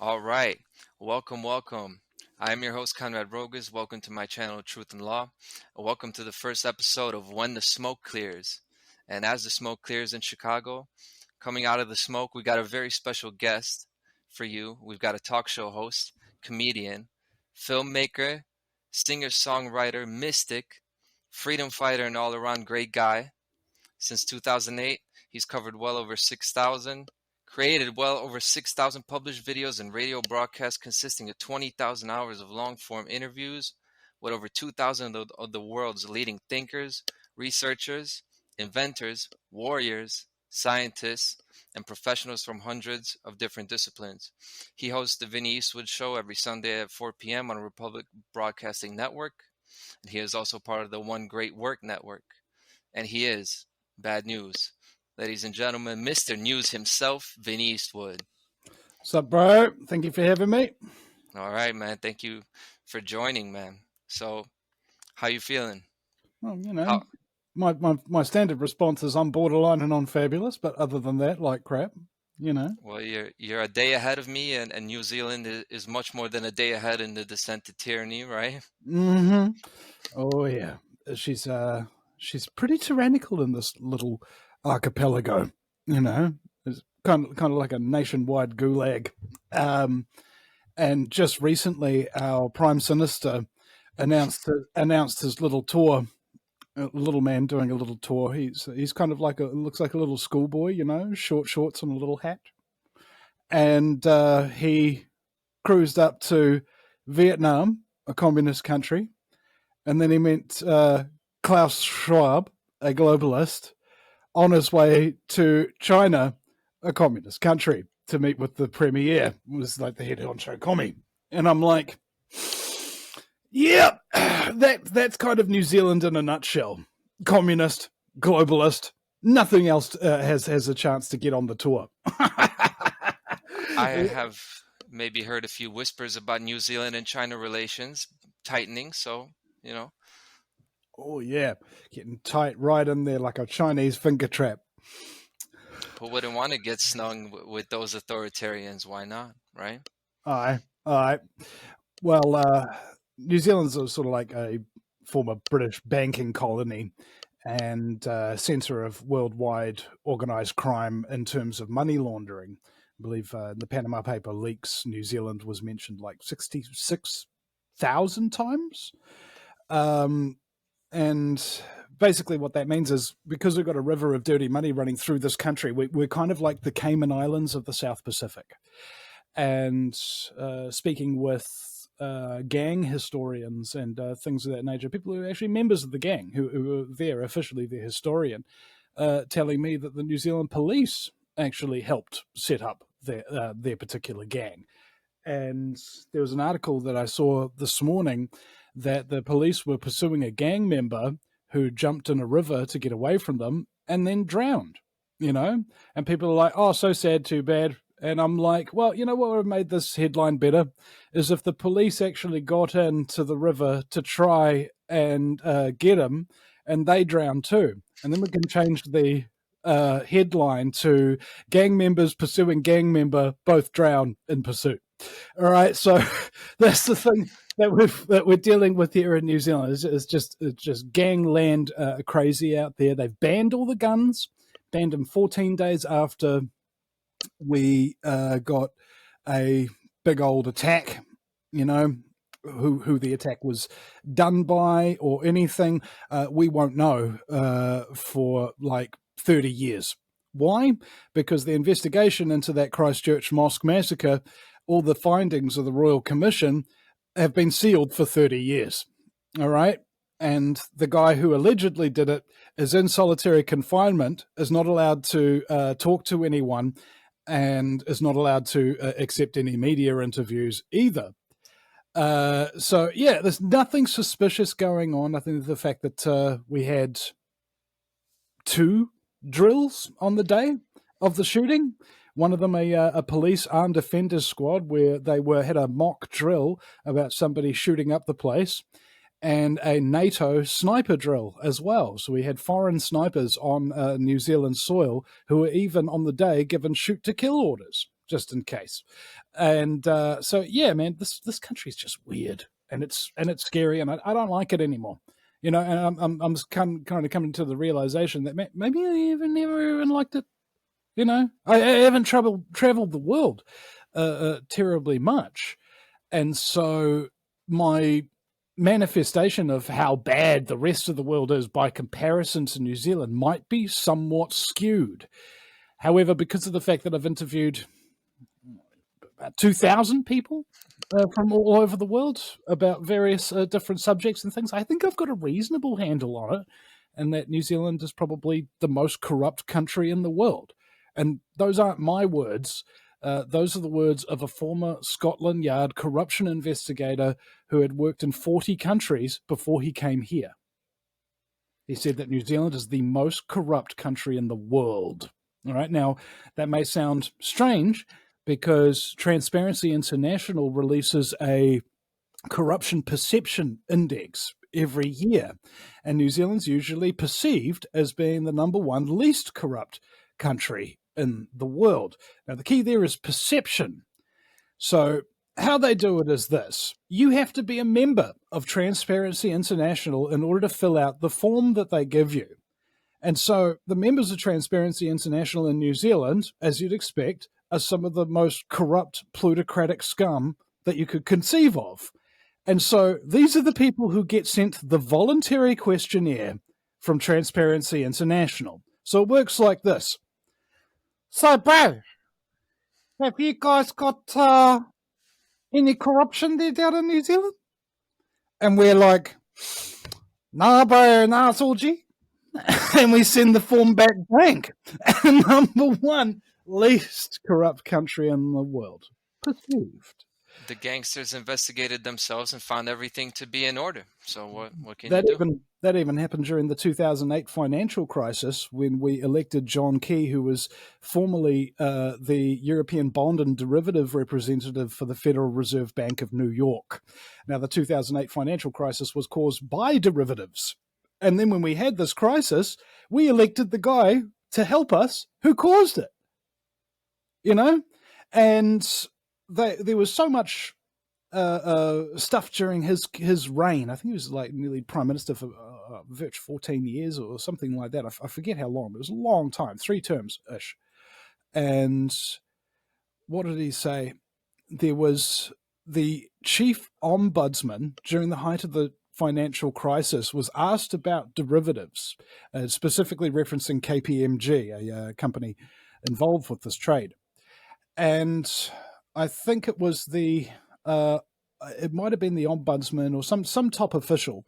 All right. Welcome, welcome. I am your host, Konrad Rogoz. Welcome to my channel, Truth and Law. Welcome to the first episode of When the Smoke Clears. And as the smoke clears in Chicago, coming out of the smoke, we got a very special guest for you. We've got a talk show host, comedian, filmmaker, singer-songwriter, mystic, freedom fighter, and all-around great guy. Since 2008, he's covered well over 6,000 created well over 6,000 published videos and radio broadcasts consisting of 20,000 hours of long-form interviews with over 2,000 of the world's leading thinkers, researchers, inventors, warriors, scientists, and professionals from hundreds of different disciplines. He hosts the Vinny Eastwood show every Sunday at 4 p.m. on Republic Broadcasting Network, and he is also part of the One Great Work Network. And he is Bad News. Ladies and gentlemen, Mr. News himself, Vinny Eastwood. What's up, bro? Thank you for having me. All right, man. Thank you for joining, man. So, how you feeling? Well, my standard response is I'm borderline and unfabulous, but other than that, like crap, Well, you're a day ahead of me, and New Zealand is much more than a day ahead in the descent to tyranny, right? Mm-hmm. Oh, yeah. She's pretty tyrannical in this little archipelago, it's kind of like a nationwide gulag. And just recently, our Prime Minister announced his little tour. A little man doing a little tour. He's kind of looks like a little schoolboy, short shorts and a little hat. And he cruised up to Vietnam, a communist country, and then he met Klaus Schwab, a globalist, on his way to China, a communist country, to meet with the premier, was like the head honcho commie. And I'm like, yeah, that's kind of New Zealand in a nutshell. Communist, globalist, nothing else has a chance to get on the tour. I have maybe heard a few whispers about New Zealand and China relations tightening, so, Oh, yeah. Getting tight right in there like a Chinese finger trap. Who wouldn't want to get snung with those authoritarians? Why not, right? All right. Well, New Zealand's sort of like a former British banking colony and centre of worldwide organised crime in terms of money laundering. I believe in the Panama Paper leaks, New Zealand was mentioned like 66,000 times. And basically what that means is because we've got a river of dirty money running through this country, we're kind of like the Cayman Islands of the South Pacific. And speaking with gang historians and things of that nature, people who are actually members of the gang who are there, officially the historian, telling me that the New Zealand police actually helped set up their particular gang. And there was an article that I saw this morning that the police were pursuing a gang member who jumped in a river to get away from them and then drowned, and people are like, oh, so sad, too bad. And I'm like, well, you know what would have made this headline better is if the police actually got into the river to try and get him and they drowned too. And then we can change the headline to gang members pursuing gang member, both drown in pursuit. All right, so that's the thing that we're dealing with here in New Zealand. It's just gangland crazy out there. They've banned all the guns, banned them 14 days after we got a big old attack. Who the attack was done by or anything, we won't know for like 30 years. Why? Because the investigation into that Christchurch mosque massacre, all the findings of the Royal Commission have been sealed for 30 years. All right? And the guy who allegedly did it is in solitary confinement, is not allowed to talk to anyone, and is not allowed to accept any media interviews either. So, yeah, there's nothing suspicious going on. I think the fact that we had 2 drills on the day of the shooting. One of them a police armed offenders squad where they had a mock drill about somebody shooting up the place, and a NATO sniper drill as well. So we had foreign snipers on New Zealand soil who were even on the day given shoot to kill orders. just in case. And so, yeah, man, this country is just weird, and it's scary, and I don't like it anymore. And I'm kind of coming to the realization that maybe I never even liked it. I haven't traveled the world terribly much, and so my manifestation of how bad the rest of the world is by comparison to New Zealand might be somewhat skewed. However, because of the fact that I've interviewed about 2,000 people from all over the world about various different subjects and things, I think I've got a reasonable handle on it, and that New Zealand is probably the most corrupt country in the world. And those aren't my words. Those are the words of a former Scotland Yard corruption investigator who had worked in 40 countries before he came here. He said that New Zealand is the most corrupt country in the world. All right, now that may sound strange because Transparency International releases a corruption perception index every year, and New Zealand's usually perceived as being the number one least corrupt country in the world. Now, the key there is perception. So how they do it is this. You have to be a member of Transparency International in order to fill out the form that they give you. And so the members of Transparency International in New Zealand, as you'd expect, are some of the most corrupt plutocratic scum that you could conceive of. And so these are the people who get sent the voluntary questionnaire from Transparency International. So it works like this. So, bro, have you guys got any corruption there down in New Zealand? And we're like, nah, bro, nah, it's all G. And we send the form back blank. And number one least corrupt country in the world. Perceived. The gangsters investigated themselves and found everything to be in order. So what can you do? That even happened during the 2008 financial crisis when we elected John Key, who was formerly the European bond and derivative representative for the Federal Reserve Bank of New York. Now, the 2008 financial crisis was caused by derivatives. And then when we had this crisis, we elected the guy to help us who caused it. And there was so much stuff during his reign. I think he was like nearly prime minister for virtually 14 years or something like that. I forget how long, but it was a long time, 3 terms-ish. And what did he say? There was the chief ombudsman during the height of the financial crisis was asked about derivatives, specifically referencing KPMG, a company involved with this trade. And I think it was it might have been the ombudsman or some top official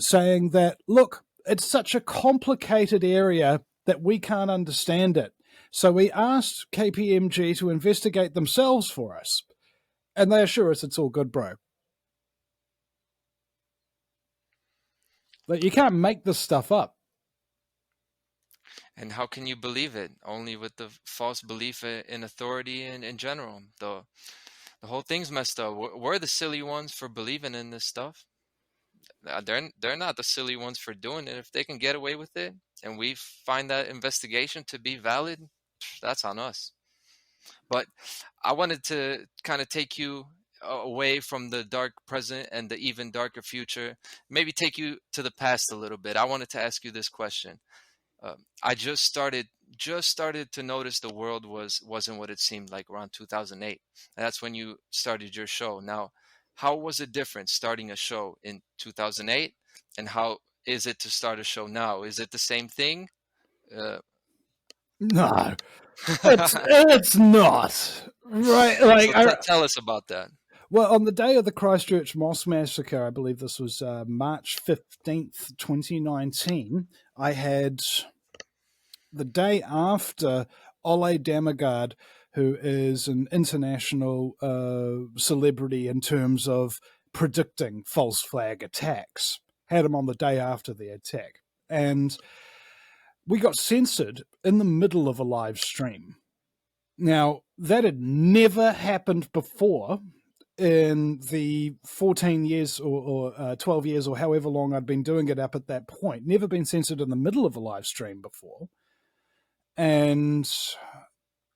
saying that, look, it's such a complicated area that we can't understand it. So we asked KPMG to investigate themselves for us. And they assure us it's all good, bro. Like, you can't make this stuff up. And how can you believe it? Only with the false belief in authority and in general. The whole thing's messed up. We're the silly ones for believing in this stuff. They're not the silly ones for doing it. If they can get away with it and we find that investigation to be valid, that's on us. But I wanted to kind of take you away from the dark present and the even darker future, maybe take you to the past a little bit. I wanted to ask you this question. I just started to notice the world wasn't what it seemed like around 2008. And that's when you started your show. Now, how was it different starting a show in 2008? And how is it to start a show now? Is it the same thing? No, it's not. Right? Like, so tell us about that. Well, on the day of the Christchurch Mosque Massacre, I believe this was March 15th, 2019, I had the day after Ole Damagard, who is an international celebrity in terms of predicting false flag attacks, had him on the day after the attack. And we got censored in the middle of a live stream. Now, that had never happened before in the 14 years or 12 years or however long I'd been doing it up at that point. Never been censored in the middle of a live stream before. And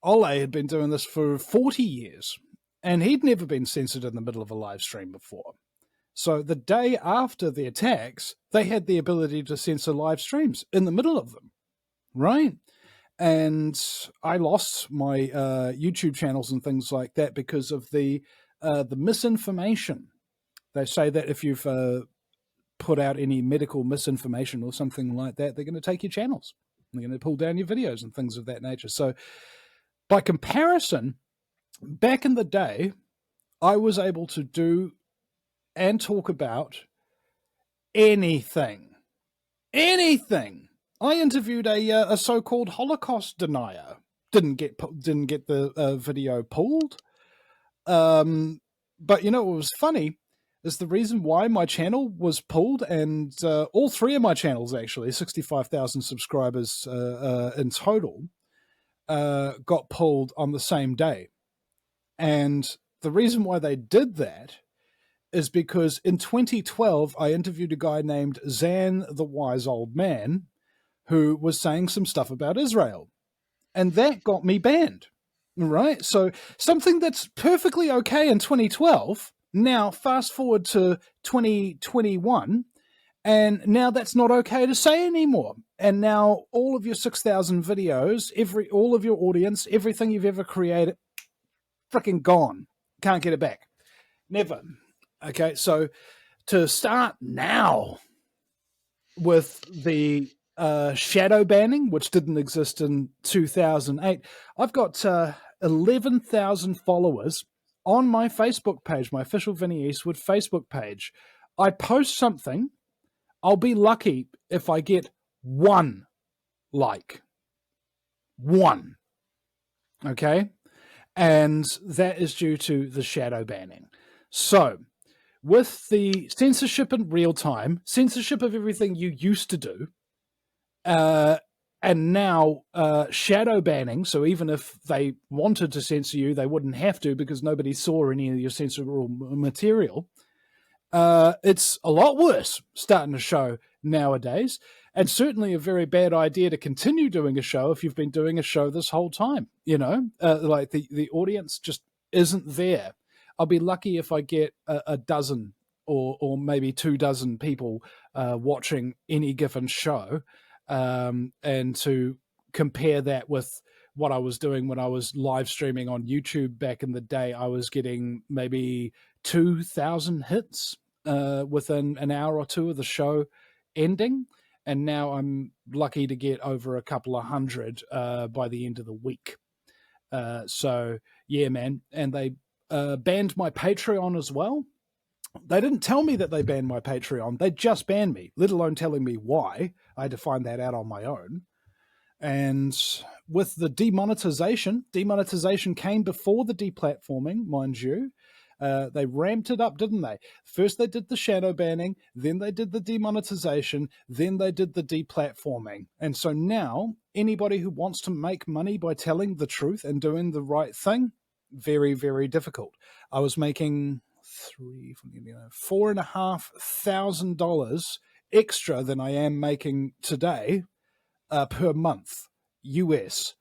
Ole had been doing this for 40 years, and he'd never been censored in the middle of a live stream before. So the day after the attacks, they had the ability to censor live streams in the middle of them, right? And I lost my YouTube channels and things like that because of the misinformation. They say that if you've put out any medical misinformation or something like that, they're going to take your channels. They're going to pull down your videos and things of that nature. So by comparison, back in the day, I was able to do and talk about anything. I interviewed a so-called Holocaust denier. Didn't get the video pulled. But you know what was funny is the reason why my channel was pulled, and all three of my channels, actually, 65,000 subscribers in total, got pulled on the same day. And the reason why they did that is because in 2012, I interviewed a guy named Zan the Wise Old Man who was saying some stuff about Israel. And that got me banned, right? So something that's perfectly okay in 2012, now fast forward to 2021, and now that's not okay to say anymore. And now all of your 6,000 videos, all of your audience, everything you've ever created, freaking gone. Can't get it back. Never. Okay, so to start now with the shadow banning, which didn't exist in 2008, I've got 11,000 followers on my Facebook page, my official Vinny Eastwood Facebook page. I post something, I'll be lucky if I get one like. One. Okay? And that is due to the shadow banning. So, with the censorship in real time, censorship of everything you used to do, and now shadow banning, so even if they wanted to censor you, they wouldn't have to because nobody saw any of your censorable material. It's a lot worse starting to show nowadays, and certainly a very bad idea to continue doing a show if you've been doing a show this whole time. You know, like the audience just isn't there. I'll be lucky if I get a dozen or maybe 24 people watching any given show, and to compare that with what I was doing when I was live streaming on YouTube back in the day, I was getting maybe 2,000 hits within an hour or two of the show ending. And now I'm lucky to get over a couple of hundred by the end of the week. So, yeah, man. And they banned my Patreon as well. They didn't tell me that they banned my Patreon. They just banned me, let alone telling me why. I had to find that out on my own. And with the demonetization came before the deplatforming, mind you. They ramped it up, didn't they? First they did the shadow banning, then they did the demonetization, then they did the deplatforming. And so now, anybody who wants to make money by telling the truth and doing the right thing, very, very difficult. I was making $4,500 extra than I am making today per month, US.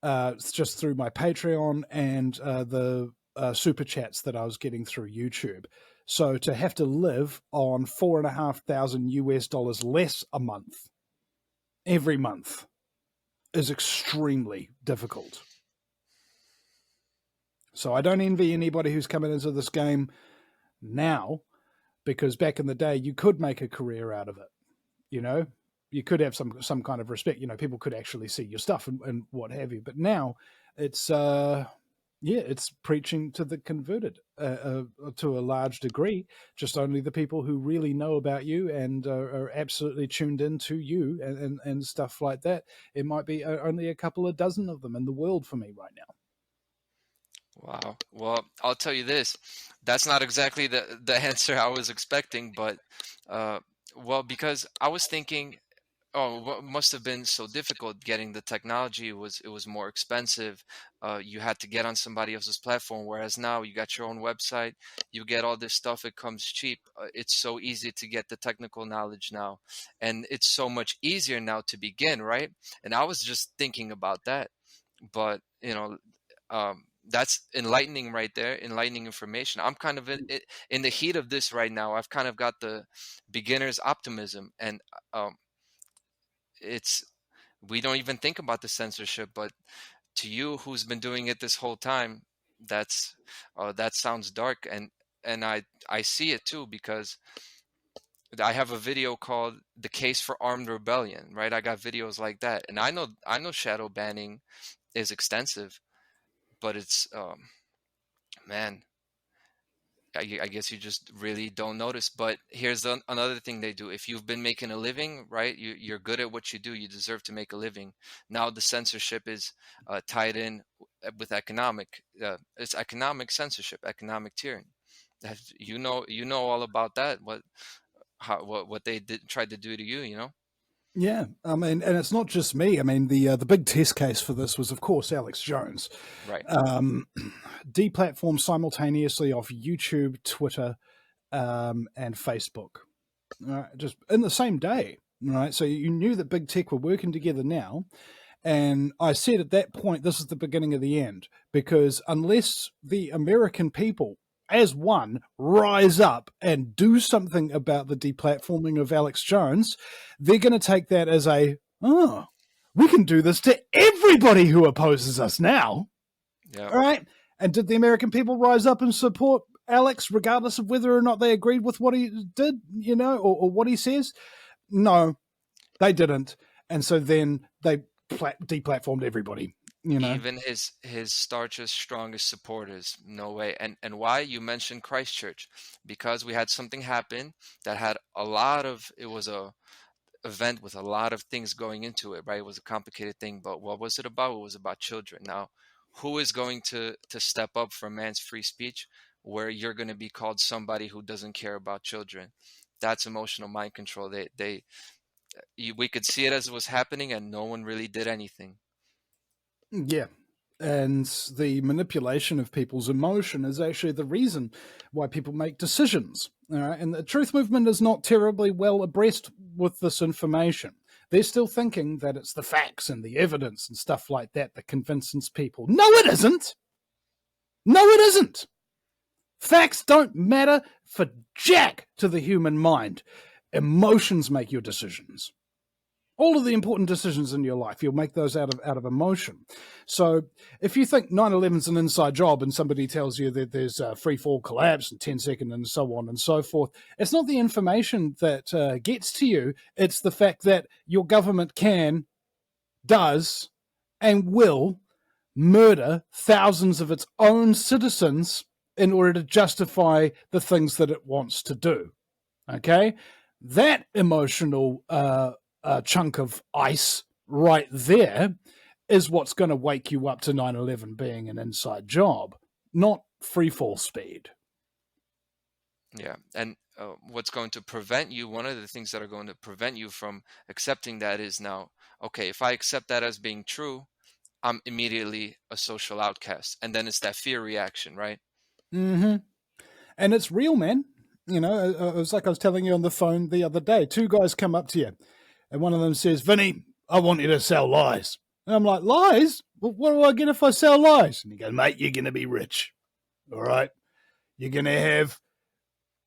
It's just through my Patreon and the super chats that I was getting through YouTube. So to have to live on $4,500 less a month, every month, is extremely difficult. So I don't envy anybody who's coming into this game now, because back in the day, you could make a career out of it. You know, you could have some kind of respect. You know, people could actually see your stuff and what have you. But now it's it's preaching to the converted to a large degree. Just only the people who really know about you and are absolutely tuned into you and stuff like that. It might be only a couple of dozen of them in the world for me right now. Wow. Well, I'll tell you this. That's not exactly the answer I was expecting, but well, because I was thinking, oh, what must have been so difficult getting the technology was it was more expensive. You had to get on somebody else's platform, whereas now you got your own website, you get all this stuff, it comes cheap. It's so easy to get the technical knowledge now, and it's so much easier now to begin, right? And I was just thinking about that. but that's enlightening right there, enlightening information. I'm kind of in the heat of this right now. I've kind of got the beginner's optimism, and um, it's we don't even think about the censorship, but to you who's been doing it this whole time, that's that sounds dark, and I see it too, because I have a video called "The Case for Armed Rebellion," right? I got videos like that, and I know shadow banning is extensive, but it's man, I guess you just really don't notice. But here's another thing they do: if you've been making a living, right, you're good at what you do, you deserve to make a living. Now the censorship is tied in with economic. It's economic censorship, economic tyranny. You know all about that. What they tried to do to you, you know? Yeah, I mean, and it's not just me. I mean, the big test case for this was, of course, Alex Jones, Right. deplatformed simultaneously off YouTube, Twitter, and Facebook, just in the same day. Right, so you knew that big tech were working together now, and I said at that point, this is the beginning of the end, because unless the American people, as one, rise up and do something about the deplatforming of Alex Jones, they're going to take that as we can do this to everybody who opposes us now. Yeah. All right. And did the American people rise up and support Alex, regardless of whether or not they agreed with what he did, or what he says? No, they didn't. And so then they deplatformed everybody. Even his starchest, strongest supporters, no way. And why you mentioned Christchurch? Because we had something happen that had it was a event with a lot of things going into it, right? It was a complicated thing, but what was it about? It was about children. Now, who is going to step up for man's free speech where you're going to be called somebody who doesn't care about children? That's emotional mind control. We could see it as it was happening, and no one really did anything. Yeah. And the manipulation of people's emotion is actually the reason why people make decisions. All right? And the truth movement is not terribly well abreast with this information. They're still thinking that it's the facts and the evidence and stuff like that convinces people. No, it isn't. No, it isn't. Facts don't matter for jack to the human mind. Emotions make your decisions. All of the important decisions in your life, you'll make those out of emotion. So if you think 9/11's an inside job and somebody tells you that there's a free fall collapse and 10 seconds and so on and so forth, it's not the information that gets to you. It's the fact that your government does, and will murder thousands of its own citizens in order to justify the things that it wants to do. Okay? That emotional chunk of ice right there is what's going to wake you up to 9/11 being an inside job, not free fall speed. Yeah. And what's going to prevent you, one of the things that are going to prevent you from accepting that is now, okay, if I accept that as being true, I'm immediately a social outcast. And then it's that fear reaction, right? Mm-hmm. And it's real, man. It was like I was telling you on the phone the other day. Two guys come up to you, and one of them says, "Vinny, I want you to sell lies." And I'm like, "Lies? Well, what do I get if I sell lies?" And he goes, "Mate, you're going to be rich. All right? You're going to have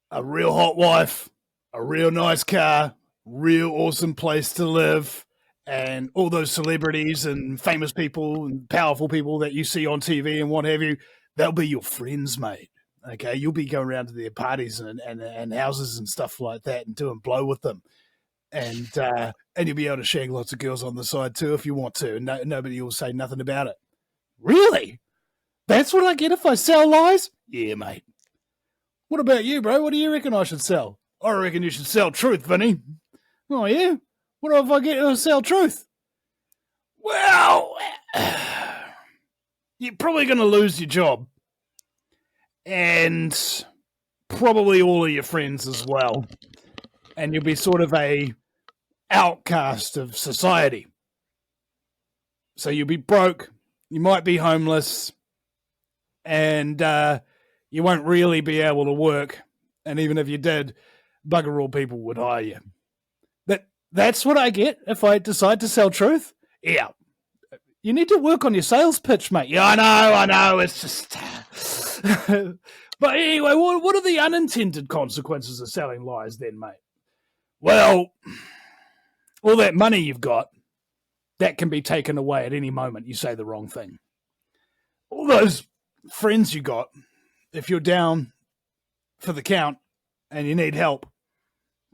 a real hot wife, a real nice car, real awesome place to live, and all those celebrities and famous people and powerful people that you see on TV and what have you, they'll be your friends, mate. Okay, you'll be going around to their parties and houses and stuff like that and doing blow with them. And you'll be able to shag lots of girls on the side too if you want to. And nobody will say nothing about it." Really? That's what I get if I sell lies? Yeah, mate. What about you, bro? What do you reckon I should sell? I reckon you should sell truth, Vinny. Oh, yeah? What if I get to sell truth? Well, you're probably going to lose your job. And probably all of your friends as well. And you'll be sort of a outcast of society. So you'll be broke. You might be homeless. And you won't really be able to work. And even if you did, bugger all people would hire you. That's what I get if I decide to sell truth? Yeah. You need to work on your sales pitch, mate. Yeah, I know. It's just. But anyway, what are the unintended consequences of selling lies then, mate? Well, all that money you've got, that can be taken away at any moment you say the wrong thing. All those friends you got, if you're down for the count and you need help,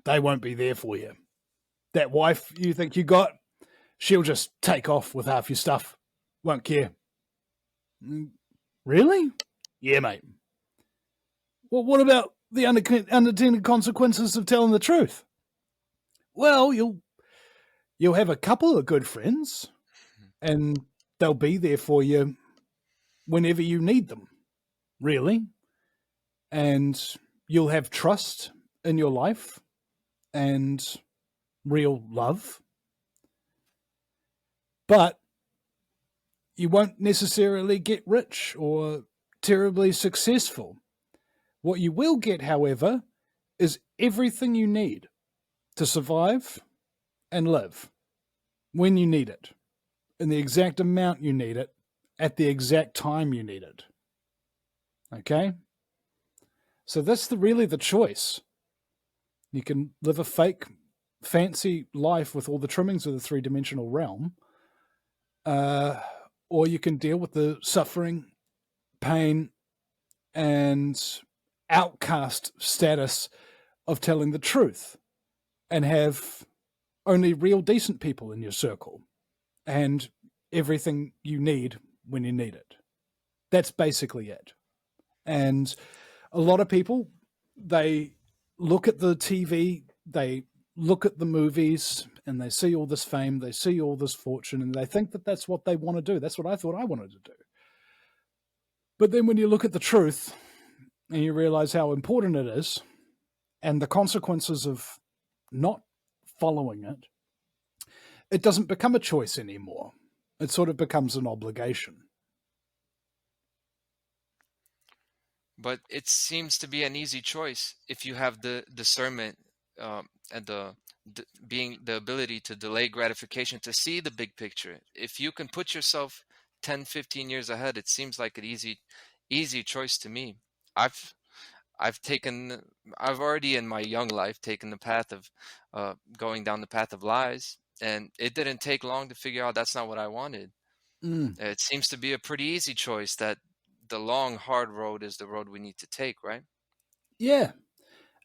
they won't be there for you. That wife you think you got, she'll just take off with half your stuff. Won't care. Really? Yeah, mate. Well, what about the unintended consequences of telling the truth? Well, you'll have a couple of good friends, and they'll be there for you whenever you need them, really. And you'll have trust in your life and real love. But you won't necessarily get rich or terribly successful. What you will get, however, is everything you need to survive and live when you need it, in the exact amount you need it, at the exact time you need it. Okay? So that's really the choice. You can live a fake, fancy life with all the trimmings of the three-dimensional realm, or you can deal with the suffering, pain, and outcast status of telling the truth and have only real decent people in your circle and everything you need when you need it. That's basically it. And a lot of people, they look at the TV, they look at the movies, and they see all this fame, they see all this fortune, and they think that that's what they want to do. That's what I thought I wanted to do. But then when you look at the truth and you realize how important it is and the consequences of not following it, it doesn't become a choice anymore. It sort of becomes an obligation. But it seems to be an easy choice if you have the discernment and the ability to delay gratification, to see the big picture. If you can put yourself 10, 15 years ahead, it seems like an easy choice to me. I've already in my young life taken the path of going down the path of lies, and it didn't take long to figure out that's not what I wanted. It seems to be a pretty easy choice, that the long, hard road is the road we need to take, right? Yeah.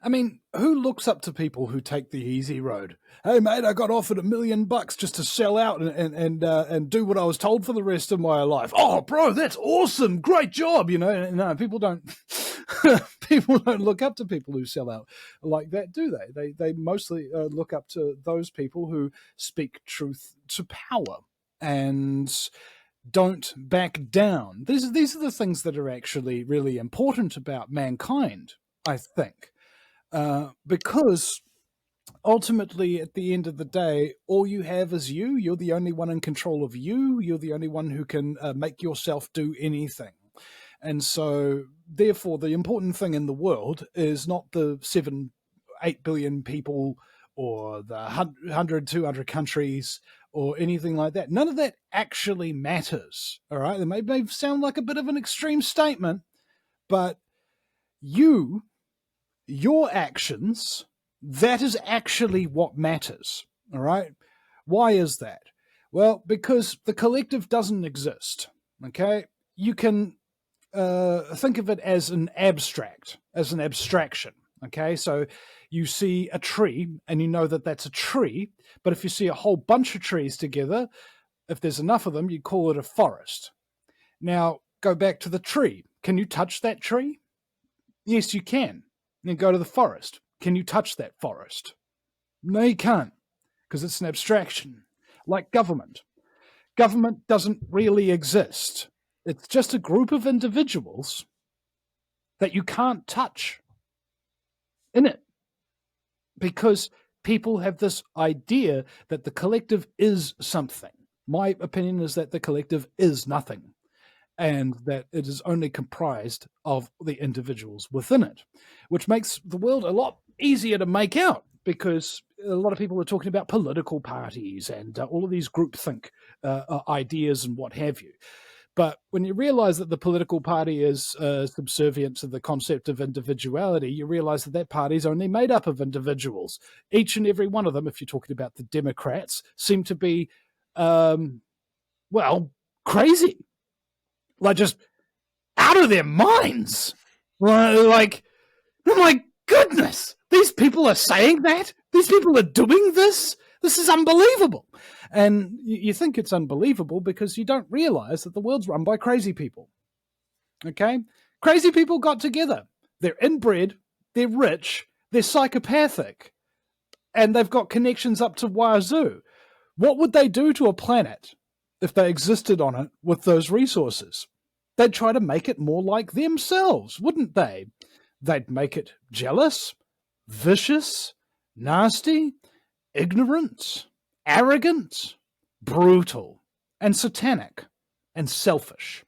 I mean, who looks up to people who take the easy road? Hey, mate, I got offered $1 million just to sell out and do what I was told for the rest of my life. Oh, bro, that's awesome! Great job, you know. No, people don't. People don't look up to people who sell out like that, do they? They mostly look up to those people who speak truth to power and don't back down. These are the things that are actually really important about mankind, I think. Because ultimately, at the end of the day, all you have is you. You're the only one in control of you. You're the only one who can make yourself do anything. And so, therefore, the important thing in the world is not the 7-8 billion people or the 100, 200 countries or anything like that. None of that actually matters, all right? It may sound like a bit of an extreme statement, but your actions, that is actually what matters, all right? Why is that? Well, because the collective doesn't exist, okay? You can think of it as an abstraction, okay? So you see a tree and you know that that's a tree, but if you see a whole bunch of trees together, if there's enough of them, you call it a forest. Now, go back to the tree. Can you touch that tree? Yes, you can. Then go to the forest. Can you touch that forest? No, you can't, because it's an abstraction. Like government. Government doesn't really exist. It's just a group of individuals that you can't touch in it, because people have this idea that the collective is something. My opinion is that the collective is nothing, and that it is only comprised of the individuals within it, which makes the world a lot easier to make out, because a lot of people are talking about political parties and all of these groupthink ideas and what have you. But when you realize that the political party is subservient to the concept of individuality, you realize that that party is only made up of individuals. Each and every one of them, if you're talking about the Democrats, seem to be, crazy. Like, just out of their minds. Like, oh my goodness, these people are saying that? These people are doing this? This is unbelievable. And you think it's unbelievable because you don't realize that the world's run by crazy people. Okay? Crazy people got together. They're inbred, they're rich, they're psychopathic, and they've got connections up to wazoo. What would they do to a planet if they existed on it with those resources? They'd try to make it more like themselves, wouldn't they? They'd make it jealous, vicious, nasty, ignorant, arrogant, brutal, and satanic, and selfish.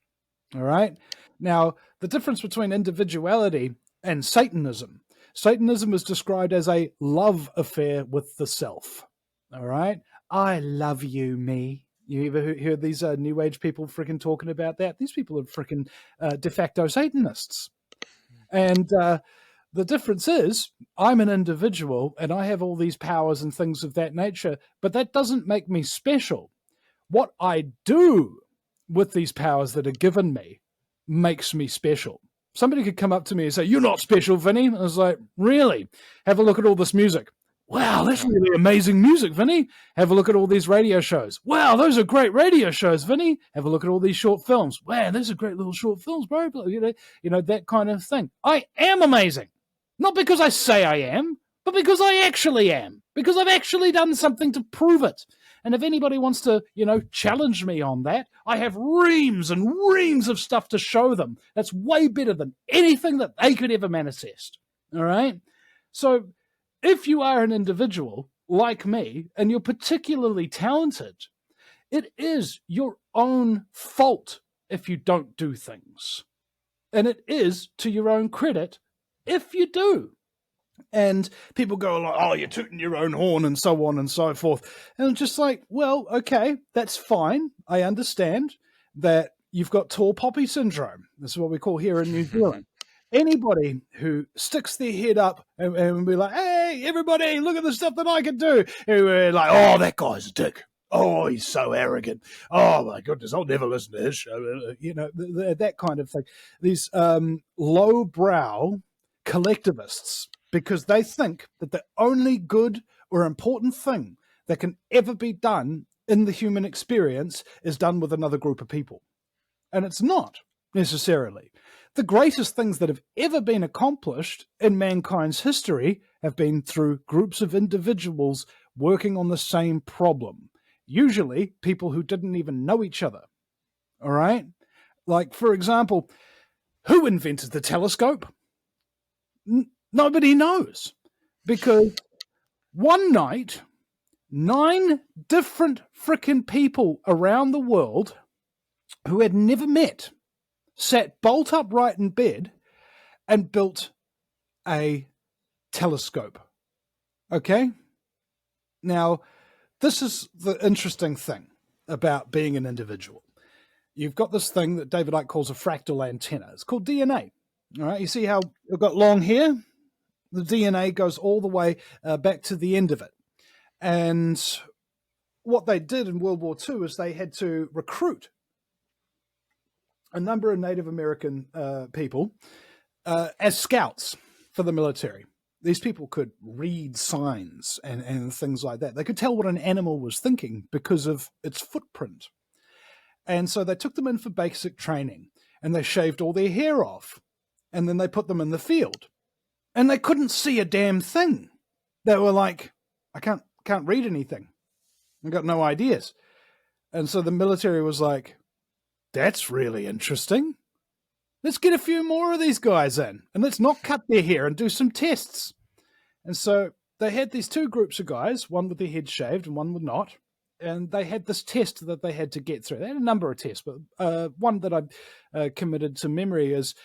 All right? Now, the difference between individuality and Satanism. Satanism is described as a love affair with the self. All right? I love you, me. You ever hear these New Age people freaking talking about that? These people are freaking de facto Satanists. And the difference is I'm an individual and I have all these powers and things of that nature, but that doesn't make me special. What I do with these powers that are given me makes me special. Somebody could come up to me and say, "You're not special, Vinny." I was like, "Really? Have a look at all this music." "Wow, that's really amazing music, Vinny." "Have a look at all these radio shows." "Wow, those are great radio shows, Vinny." "Have a look at all these short films." "Wow, those are great little short films, bro." You know, that kind of thing. I am amazing. Not because I say I am, but because I actually am. Because I've actually done something to prove it. And if anybody wants to, challenge me on that, I have reams and reams of stuff to show them. That's way better than anything that they could ever manifest. All right? So if you are an individual like me and you're particularly talented, it is your own fault if you don't do things. And it is to your own credit if you do. And people go like, "Oh, you're tooting your own horn," and so on and so forth. And I'm just like, well, okay, that's fine. I understand that you've got tall poppy syndrome. This is what we call here in New Zealand. Anybody who sticks their head up and be like, "Hey, everybody, look at the stuff that I can do." And we're like, "Oh, that guy's a dick. Oh, he's so arrogant. Oh, my goodness, I'll never listen to his show." That kind of thing. These lowbrow collectivists, because they think that the only good or important thing that can ever be done in the human experience is done with another group of people. And it's not necessarily. The greatest things that have ever been accomplished in mankind's history have been through groups of individuals working on the same problem. Usually people who didn't even know each other. All right? Like, for example, who invented the telescope? Nobody knows, because one night, 9 different frickin' people around the world who had never met sat bolt upright in bed and built a telescope. Okay? Now, this is the interesting thing about being an individual. You've got this thing that David Icke calls a fractal antenna. It's called DNA. All right, you see how you've got long hair? The DNA goes all the way back to the end of it. And what they did in World War II is they had to recruit a number of Native American people as scouts for the military. These people could read signs and things like that. They could tell what an animal was thinking because of its footprint. And so they took them in for basic training, and they shaved all their hair off. And then they put them in the field. And they couldn't see a damn thing. They were like, "I can't read anything. I got no ideas." And so the military was like, "That's really interesting. Let's get a few more of these guys in, and let's not cut their hair and do some tests." And so they had these 2 groups of guys, one with their head shaved and one with not. And they had this test that they had to get through. They had a number of tests, but one that I committed to memory is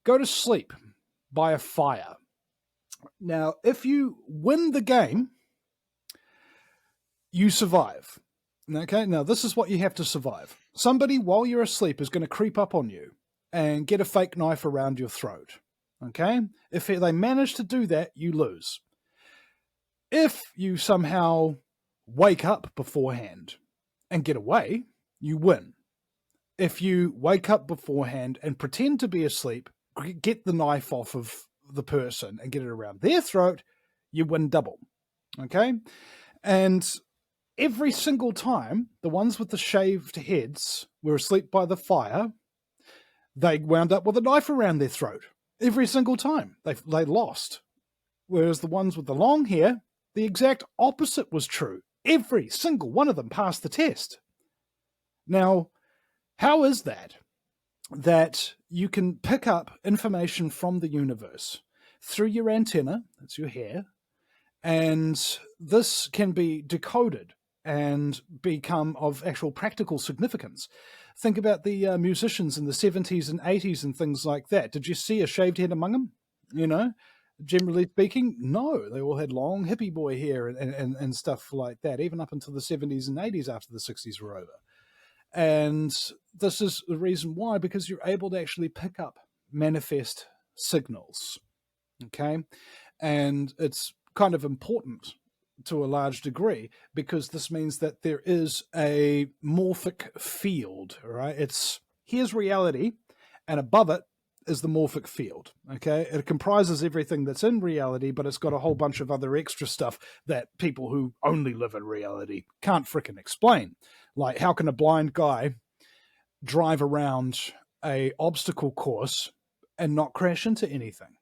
go to sleep by a fire Now, if you win the game, you survive. Okay, now this is what you have to survive. Somebody, while you're asleep, is going to creep up on you and get a fake knife around your throat. Okay? If they manage to do that, you lose. If you somehow wake up beforehand and get away, you win. If you wake up beforehand and pretend to be asleep, get the knife off of the person and get it around their throat, you win double. Okay? And every single time, the ones with the shaved heads were asleep by the fire, they wound up with a knife around their throat. Every single time. They lost. Whereas the ones with the long hair, the exact opposite was true. Every single one of them passed the test. Now, how is that? That you can pick up information from the universe through your antenna, that's your hair, and this can be decoded and become of actual practical significance. Think about the musicians in the 70s and 80s and things like that. Did you see a shaved head among them? You know, generally speaking, no. They all had long hippie boy hair and stuff like that, even up until the 70s and 80s after the 60s were over. And this is the reason why, because you're able to actually pick up manifest signals. Okay? And it's kind of important to a large degree because this means that there is a morphic field, right? Here's reality, and above it is the morphic field. Okay, it comprises everything that's in reality, but it's got a whole bunch of other extra stuff that people who only live in reality can't frickin' explain. Like, how can a blind guy drive around a obstacle course and not crash into anything?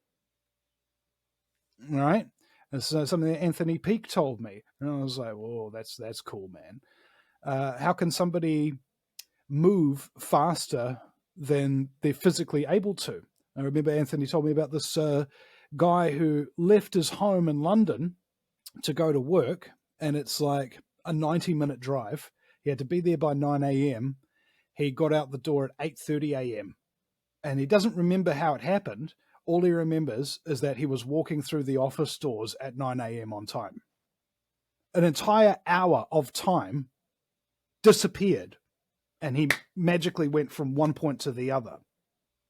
All right. It's something that Anthony Peake told me. And I was like, whoa, that's cool, man. How can somebody move faster than they're physically able to? I remember Anthony told me about this guy who left his home in London to go to work, and it's like a 90-minute drive. He had to be there by 9 a.m. He got out the door at 8:30 a.m. And he doesn't remember how it happened. All he remembers is that he was walking through the office doors at 9 a.m. on time. An entire hour of time disappeared, and he magically went from one point to the other.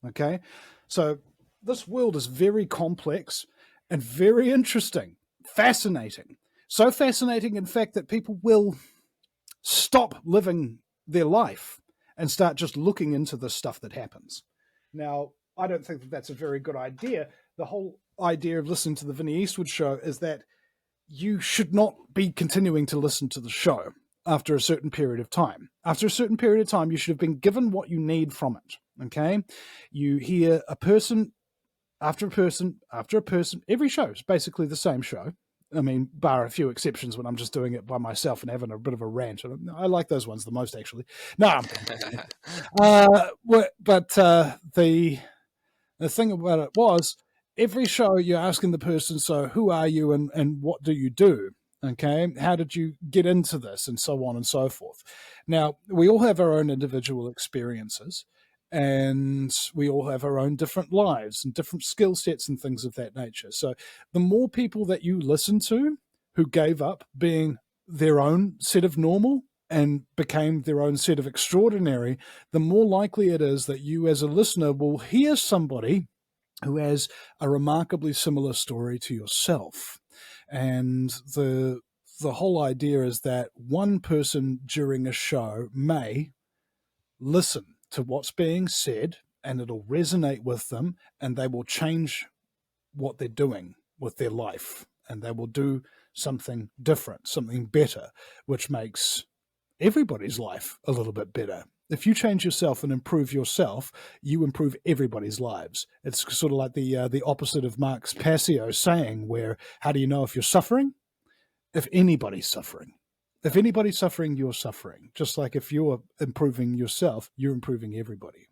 Okay? So this world is very complex and very interesting, fascinating. So fascinating, in fact, that people will stop living their life and start just looking into the stuff that happens. Now, I don't think that that's a very good idea. The whole idea of listening to the Vinny Eastwood show is that you should not be continuing to listen to the show after a certain period of time. After a certain period of time, you should have been given what you need from it, okay? You hear a person after a person after a person. Every show is basically the same show. I mean, bar a few exceptions when I'm just doing it by myself and having a bit of a rant. I like those ones the most, actually. No, but the thing about it was, every show you're asking the person, so who are you and what do you do? Okay, how did you get into this, and so on and so forth. Now, we all have our own individual experiences, and we all have our own different lives and different skill sets and things of that nature. So the more people that you listen to who gave up being their own set of normal and became their own set of extraordinary, the more likely it is that you as a listener will hear somebody who has a remarkably similar story to yourself. And the whole idea is that one person during a show may listen to what's being said, and it'll resonate with them, and they will change what they're doing with their life, and they will do something different, something better, which makes everybody's life a little bit better. If you change yourself and improve yourself, you improve everybody's lives. It's sort of like the opposite of Marx Passio saying, where how do you know if you're suffering? If anybody's suffering. If anybody's suffering, you're suffering. Just like if you're improving yourself, you're improving everybody.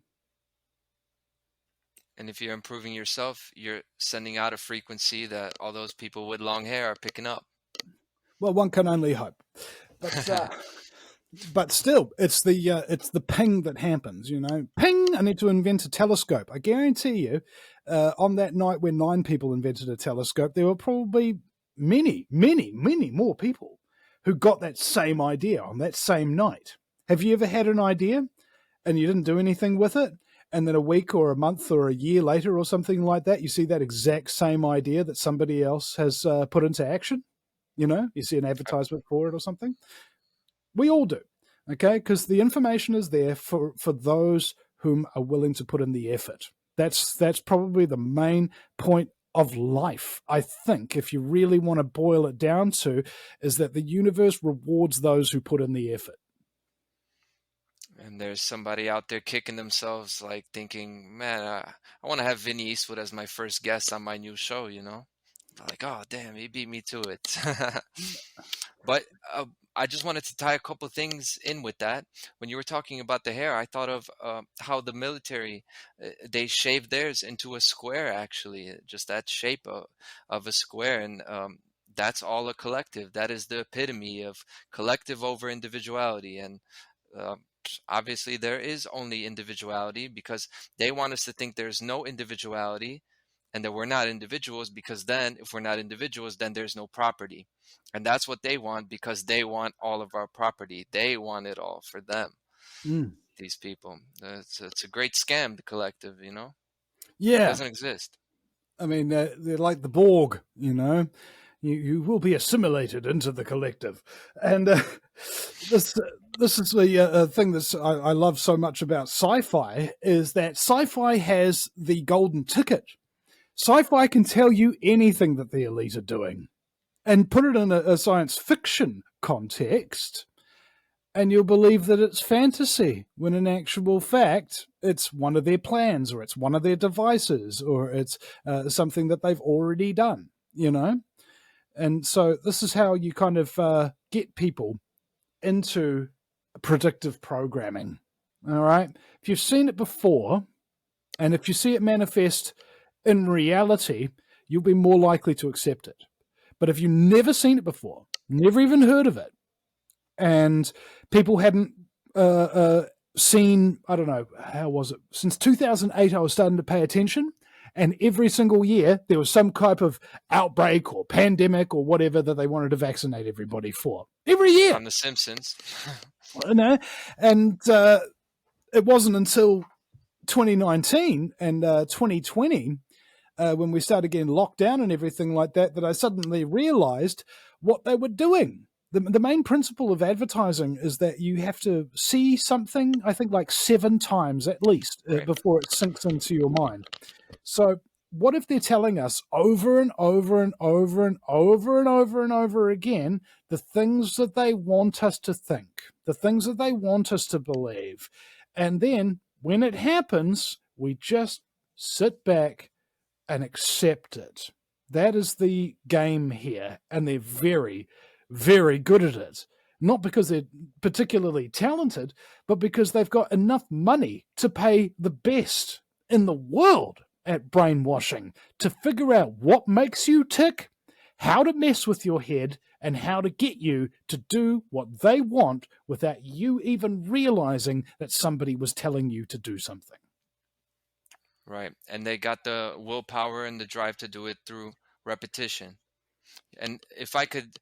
And if you're improving yourself, you're sending out a frequency that all those people with long hair are picking up. Well, one can only hope. But still, it's the ping that happens, you know. Ping! I need to invent a telescope. I guarantee you, on that night when 9 people invented a telescope, there were probably many, many, many more people who got that same idea on that same night. Have you ever had an idea and you didn't do anything with it? And then a week or a month or a year later or something like that, you see that exact same idea that somebody else has put into action? You know, you see an advertisement for it or something. We all do, okay? Because the information is there for those whom are willing to put in the effort. That's probably the main point of life, I think, if you really want to boil it down to, is that the universe rewards those who put in the effort. And there's somebody out there kicking themselves, like thinking, man, I want to have Vinny Eastwood as my first guest on my new show, you know? Like, oh, damn, he beat me to it. But I just wanted to tie a couple of things in with that. When you were talking about the hair, I thought of how the military, they shaved theirs into a square, actually, just that shape of a square. And that's all a collective. That is the epitome of collective over individuality. And obviously there is only individuality, because they want us to think there's no individuality and that we're not individuals, because then if we're not individuals, then there's no property. And that's what they want, because they want all of our property. They want it all for them. These people. It's a great scam, the collective, you know? Yeah. It doesn't exist. I mean, they're like the Borg, you know? You will be assimilated into the collective. And this is the thing that I love so much about sci-fi, is that sci-fi has the golden ticket. Sci-fi can tell you anything that the elite are doing and put it in a science fiction context, and you'll believe that it's fantasy, when in actual fact, it's one of their plans, or it's one of their devices, or it's something that they've already done, you know? And so this is how you kind of get people into predictive programming, all right? If you've seen it before, and if you see it manifest in reality, you'll be more likely to accept it. But if you've never seen it before, never even heard of it, and people hadn't seen, I don't know, how was it? Since 2008, I was starting to pay attention, and every single year there was some type of outbreak or pandemic or whatever that they wanted to vaccinate everybody for. Every year. On The Simpsons. No, and it wasn't until 2019 and 2020, when we started getting locked down and everything like that, that I suddenly realized what they were doing. The main principle of advertising is that you have to see something, I think, like 7 times at least, Right. before it sinks into your mind. So what if they're telling us over and over and over and over and over and over again the things that they want us to think, the things that they want us to believe, and then when it happens, we just sit back and accept it? That is the game here, and they're very, very good at it. Not because they're particularly talented, but because they've got enough money to pay the best in the world at brainwashing, to figure out what makes you tick, how to mess with your head, and how to get you to do what they want without you even realizing that somebody was telling you to do something. Right. And they got the willpower and the drive to do it through repetition. And if I could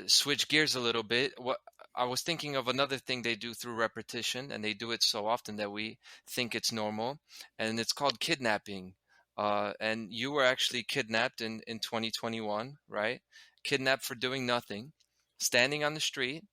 switch gears a little bit, what I was thinking of another thing they do through repetition, and they do it so often that we think it's normal, and it's called kidnapping. And you were actually kidnapped in 2021, right? Kidnapped for doing nothing, standing on the street,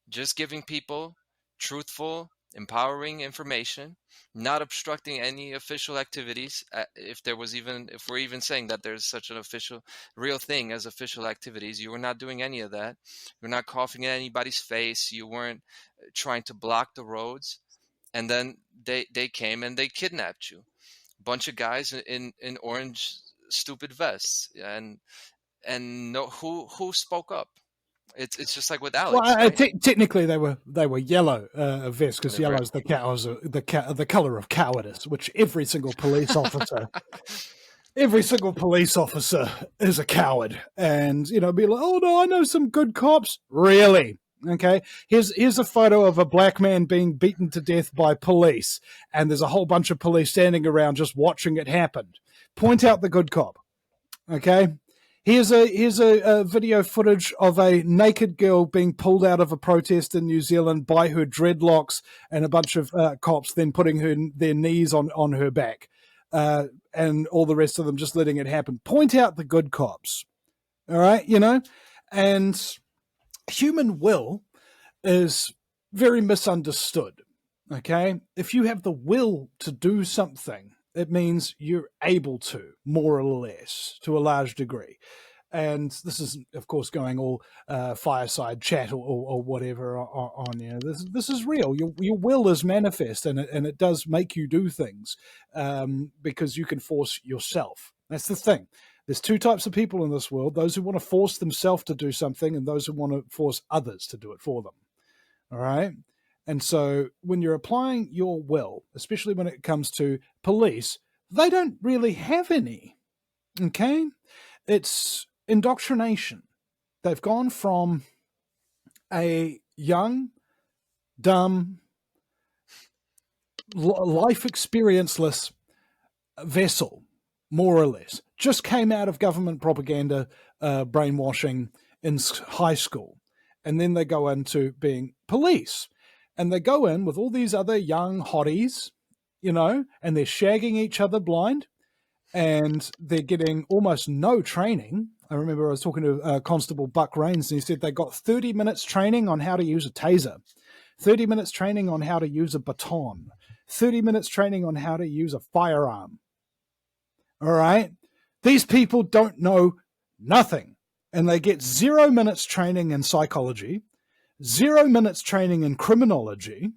just giving people truthful, empowering information, not obstructing any official activities. If we're even saying that there's such an official, real thing as official activities, you were not doing any of that. You're not coughing in anybody's face. You weren't trying to block the roads. And then they came and they kidnapped you. Bunch of guys in orange stupid vests, and no, who spoke up? It's just like with Alex. Well, right? Technically they were yellow vests, because They're yellow is the color of cowardice, which every single police officer is a coward. And be like, oh no, I know some good cops. Really? Okay, here's a photo of a black man being beaten to death by police, and there's a whole bunch of police standing around just watching it happen. point out the good cop. Okay, here's a video footage of a naked girl being pulled out of a protest in New Zealand by her dreadlocks and a bunch of cops then putting their knees on her back, and all the rest of them just letting it happen. Point out the good cops. All right, and human will is very misunderstood. Okay, if you have the will to do something, it means you're able to, more or less, to a large degree. And this is, of course, going all fireside chat or whatever on This is real. Your will is manifest, and it does make you do things because you can force yourself. That's the thing. There's two types of people in this world: those who want to force themselves to do something, and those who want to force others to do it for them. All right. And so when you're applying your will, especially when it comes to police, they don't really have any. Okay? It's indoctrination. They've gone from a young, dumb, life experienceless vessel, more or less, just came out of government propaganda brainwashing in high school. And then they go into being police. And they go in with all these other young hotties, and they're shagging each other blind, and they're getting almost no training. I remember I was talking to Constable Buck Rains, and he said they got 30 minutes training on how to use a taser, 30 minutes training on how to use a baton, 30 minutes training on how to use a firearm. All right? These people don't know nothing, and they get 0 minutes training in psychology, 0 minutes training in criminology.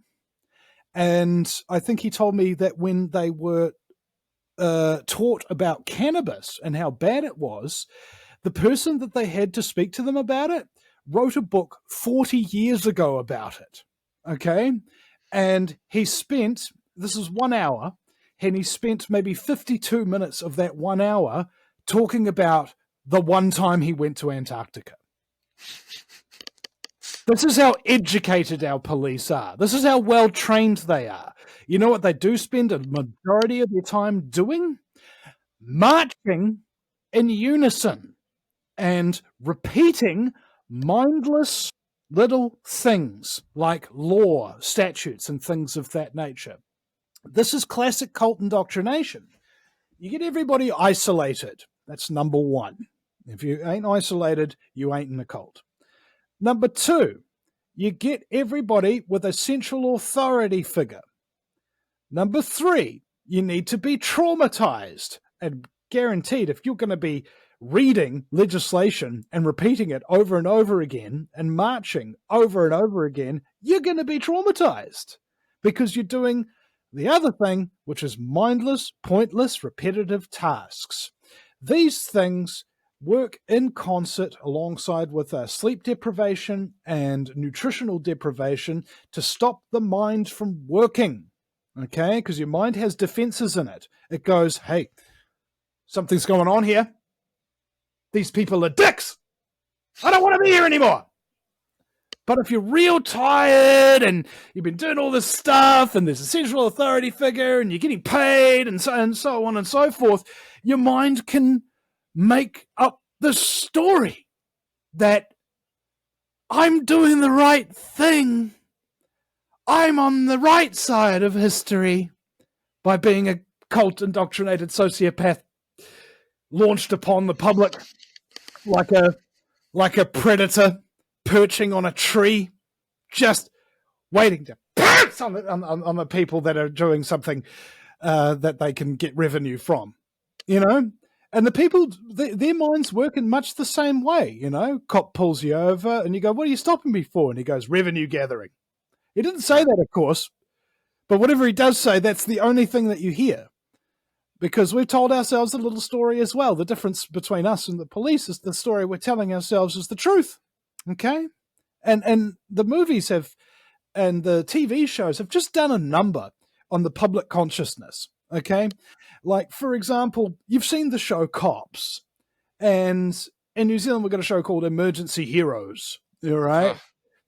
And I think he told me that when they were taught about cannabis and how bad it was, the person that they had to speak to them about it wrote a book 40 years ago about it. Okay? And this is 1 hour, and he spent maybe 52 minutes of that 1 hour talking about the one time he went to Antarctica. This is how educated our police are. This is how well trained they are. You know what they do spend a majority of their time doing? Marching in unison and repeating mindless little things like law, statutes, and things of that nature. This is classic cult indoctrination. You get everybody isolated. That's number one. If you ain't isolated, you ain't in a cult. Number two, you get everybody with a central authority figure. Number three, you need to be traumatized. And guaranteed, if you're going to be reading legislation and repeating it over and over again and marching over and over again, you're going to be traumatized because you're doing the other thing, which is mindless, pointless, repetitive tasks. These things work in concert alongside with sleep deprivation and nutritional deprivation to stop the mind from working, okay? Because your mind has defenses in it. It goes, hey, something's going on here. These people are dicks. I don't want to be here anymore. But if you're real tired and you've been doing all this stuff and there's a central authority figure and you're getting paid and so on and so forth, your mind can make up the story that I'm doing the right thing. I'm on the right side of history by being a cult indoctrinated sociopath launched upon the public like a predator perching on a tree, just waiting to pounce on the people that are doing something that they can get revenue from, you know? And the people, their minds work in much the same way, you know? Cop pulls you over and you go, what are you stopping me for? And he goes, revenue gathering. He didn't say that, of course, but whatever he does say, that's the only thing that you hear. Because we've told ourselves a little story as well. The difference between us and the police is the story we're telling ourselves is the truth. Okay? And the movies have, and the TV shows have just done a number on the public consciousness. Okay? Like, for example, you've seen the show Cops. And in New Zealand, we've got a show called Emergency Heroes. All right?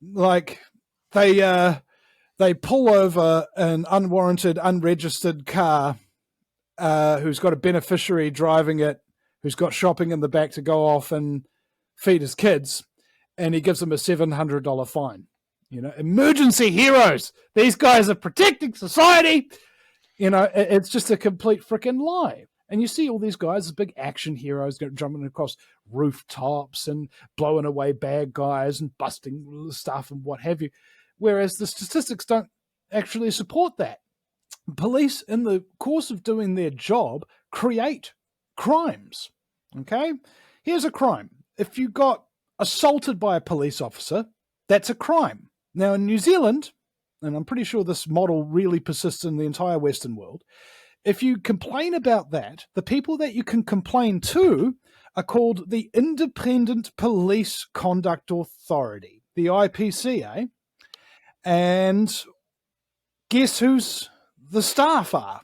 Like, they pull over an unwarranted, unregistered car who's got a beneficiary driving it, who's got shopping in the back to go off and feed his kids, and he gives them a $700 fine. Emergency heroes. These guys are protecting society. It's just a complete freaking lie. And you see all these guys as big action heroes jumping across rooftops and blowing away bad guys and busting stuff and what have you. Whereas the statistics don't actually support that. Police, in the course of doing their job, create crimes. Okay? Here's a crime. If you got assaulted by a police officer, that's a crime. Now, in New Zealand, and I'm pretty sure this model really persists in the entire Western world, if you complain about that, the people that you can complain to are called the Independent Police Conduct Authority, the IPCA. And guess who's the staff are?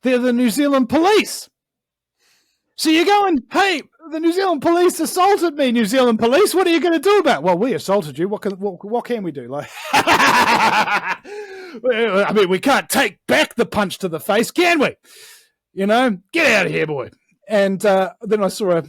They're the New Zealand police. So you're going, hey, the New Zealand police assaulted me, New Zealand police. What are you going to do about it? Well, we assaulted you. What can we do? Like, I mean, we can't take back the punch to the face, can we? Get out of here, boy. And then I saw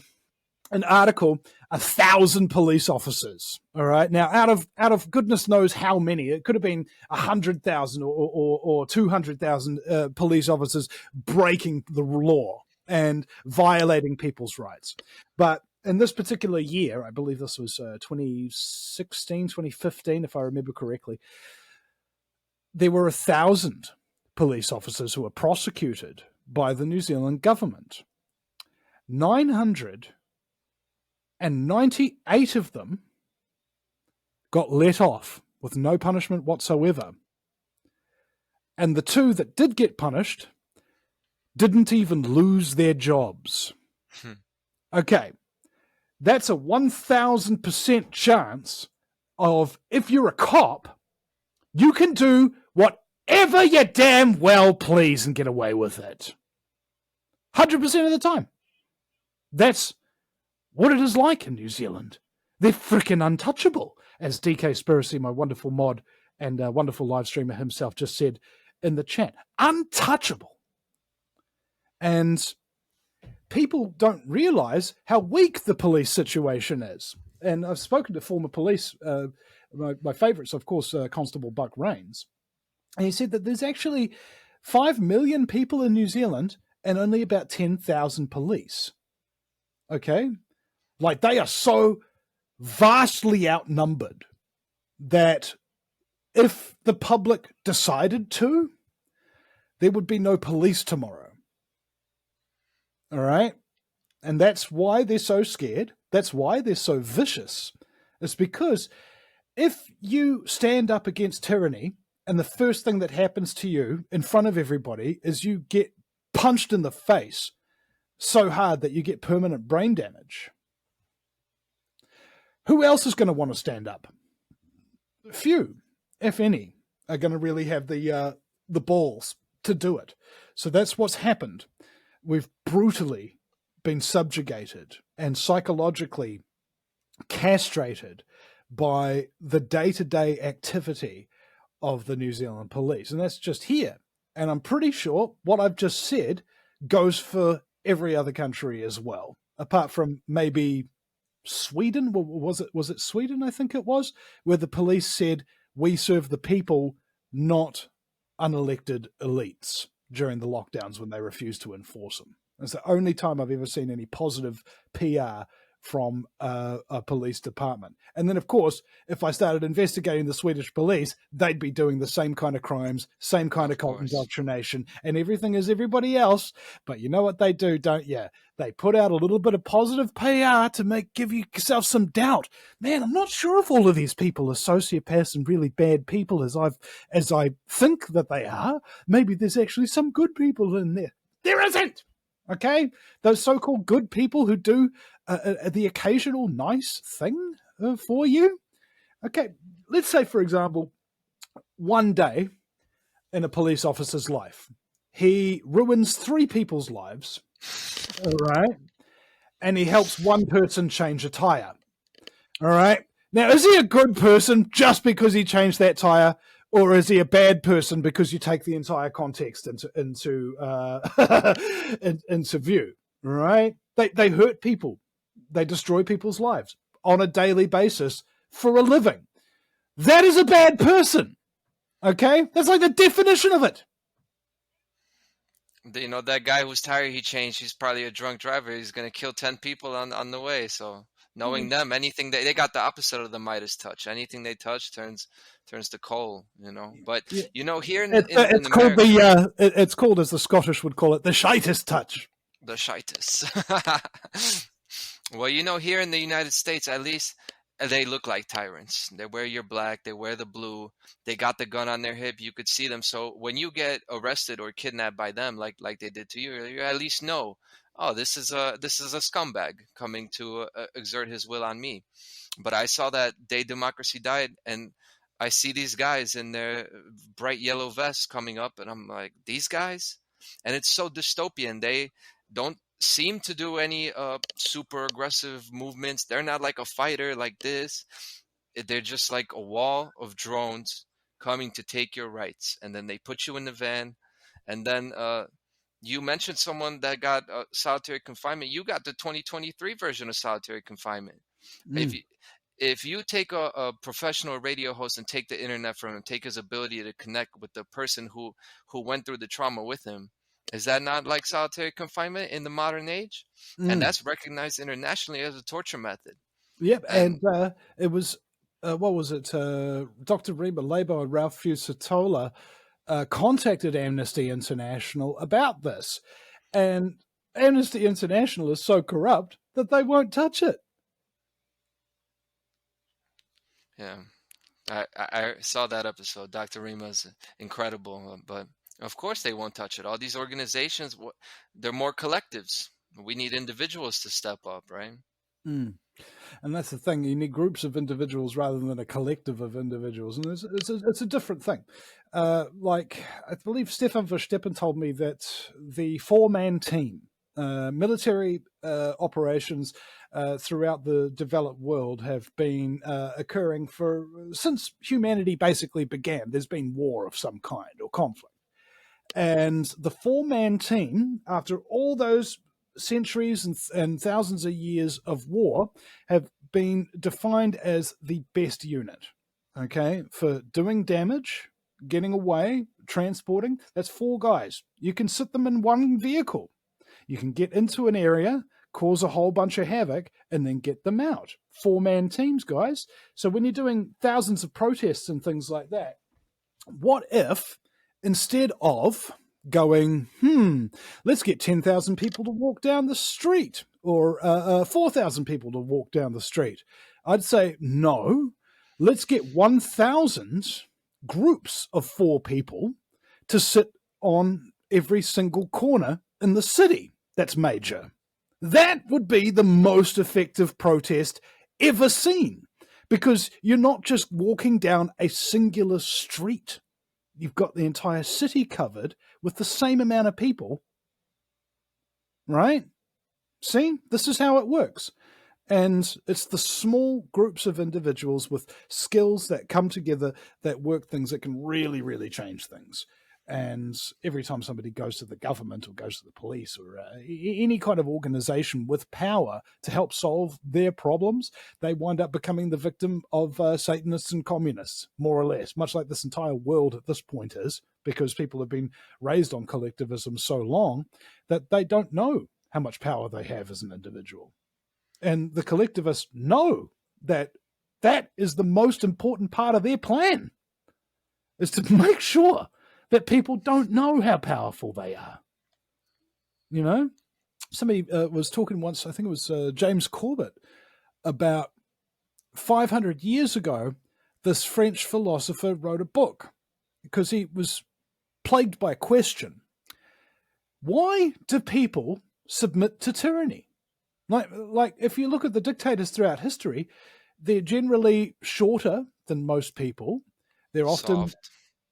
an article, 1,000 police officers. All right. Now, out of goodness knows how many, it could have been 100,000 or 200,000 police officers breaking the law and violating people's rights. But in this particular year, I believe this was 2016, 2015, if I remember correctly, there were 1,000 police officers who were prosecuted by the New Zealand government. 998 of them got let off with no punishment whatsoever. And the 2 that did get punished didn't even lose their jobs. Okay, that's a 1,000% chance of, if you're a cop, you can do whatever you damn well please and get away with it. 100% of the time. That's what it is like in New Zealand. They're freaking untouchable, as DK Spiracy, my wonderful mod and wonderful live streamer himself, just said in the chat. Untouchable. And people don't realize how weak the police situation is. And I've spoken to former police, my favorites, of course, Constable Buck Rains. And he said that there's actually 5 million people in New Zealand and only about 10,000 police. Okay? Like, they are so vastly outnumbered that if the public decided to, there would be no police tomorrow. All right? And that's why they're so scared. That's why they're so vicious. It's because if you stand up against tyranny and the first thing that happens to you in front of everybody is you get punched in the face so hard that you get permanent brain damage, who else is going to want to stand up? Few, if any, are going to really have the balls to do it. So that's what's happened. We've brutally been subjugated and psychologically castrated by the day-to-day activity of the New Zealand police. And that's just here. And I'm pretty sure what I've just said goes for every other country as well, apart from maybe Sweden. Was it Sweden? I think it was, where the police said, we serve the people, not unelected elites, during the lockdowns when they refused to enforce them. It's the only time I've ever seen any positive PR from a police department. And then, of course, if I started investigating the Swedish police, they'd be doing the same kind of crimes, same kind of cult indoctrination, and everything as everybody else. But you know what they do, don't you? They put out a little bit of positive PR to give yourself some doubt. Man, I'm not sure if all of these people are sociopaths and really bad people as I think that they are. Maybe there's actually some good people in there. There isn't! Okay? Those so-called good people who do the occasional nice thing for you. Okay, let's say, for example, one day in a police officer's life, he ruins 3 people's lives, all right, and he helps one person change a tire, all right? Now, is he a good person just because he changed that tire, Or is he a bad person because you take the entire context into into view, right? They hurt people. They destroy people's lives on a daily basis for a living. That is a bad person. Okay? That's like the definition of it. You know, that guy who's tired, he changed. He's probably a drunk driver. He's going to kill 10 people on the way. So knowing them, anything they got the opposite of the Midas touch. Anything they touch turns to coal, you know. But, you know, here in it's called America, it's called, as the Scottish would call it, the shitus touch. the shitus. Well, you know, here in the United States, at least, they look like tyrants. They wear your black, they wear the blue, they got the gun on their hip. You could see them. So when you get arrested or kidnapped by them, like they did to you at least know, oh, this is a scumbag coming to exert his will on me. But I saw that day democracy died, and I see these guys in their bright yellow vests coming up, and I'm like, these guys? And it's so dystopian. They don't seem to do any super aggressive movements. They're not like a fighter like this. They're just like a wall of drones coming to take your rights, and then they put you in the van. And then you mentioned someone that got solitary confinement. You got the 2023 version of solitary confinement. If you take a professional radio host and take the internet from him, take his ability to connect with the person who went through the trauma with him, is that not like solitary confinement in the modern age? And that's recognized internationally as a torture method. Yep, and it was, what was it? Dr. Reba Labo and Ralph Fusatola contacted Amnesty International about this. And Amnesty International is so corrupt that they won't touch it. Yeah, I saw that episode. Dr. Rima's incredible, but of course they won't touch it. All these organizations, they're more collectives. We need individuals to step up, right? And that's the thing. You need groups of individuals rather than a collective of individuals. And it's a different thing. Like, I believe Stefan Versteppen told me that the four-man team, military operations throughout the developed world have been occurring since humanity basically began. There's been war of some kind or conflict. And the four-man team, after all those centuries and thousands of years of war, have been defined as the best unit, okay, for doing damage, getting away, transporting. That's four guys. You can sit them in one vehicle. You can get into an area, cause a whole bunch of havoc, and then get them out. Four-man teams, guys. So when you're doing thousands of protests and things like that, what if instead of going, let's get 10,000 people to walk down the street or 4,000 people to walk down the street, I'd say, no, let's get 1,000 groups of four people to sit on every single corner in the city that's major. That would be the most effective protest ever seen, because you're not just walking down a singular street. You've got the entire city covered with the same amount of people, right? See, this is how it works. And it's the small groups of individuals with skills that come together that work things that can really, really change things. And every time somebody goes to the government or goes to the police or any kind of organization with power to help solve their problems, they wind up becoming the victim of Satanists and communists, more or less, much like this entire world at this point is, because people have been raised on collectivism so long that they don't know how much power they have as an individual. And the collectivists know that that is the most important part of their plan, is to make sure that people don't know how powerful they are. You know, somebody was talking once, I think it was James Corbett, about 500 years ago, this French philosopher wrote a book because he was plagued by a question. Why do people submit to tyranny? Like if you look at the dictators throughout history, they're generally shorter than most people. They're often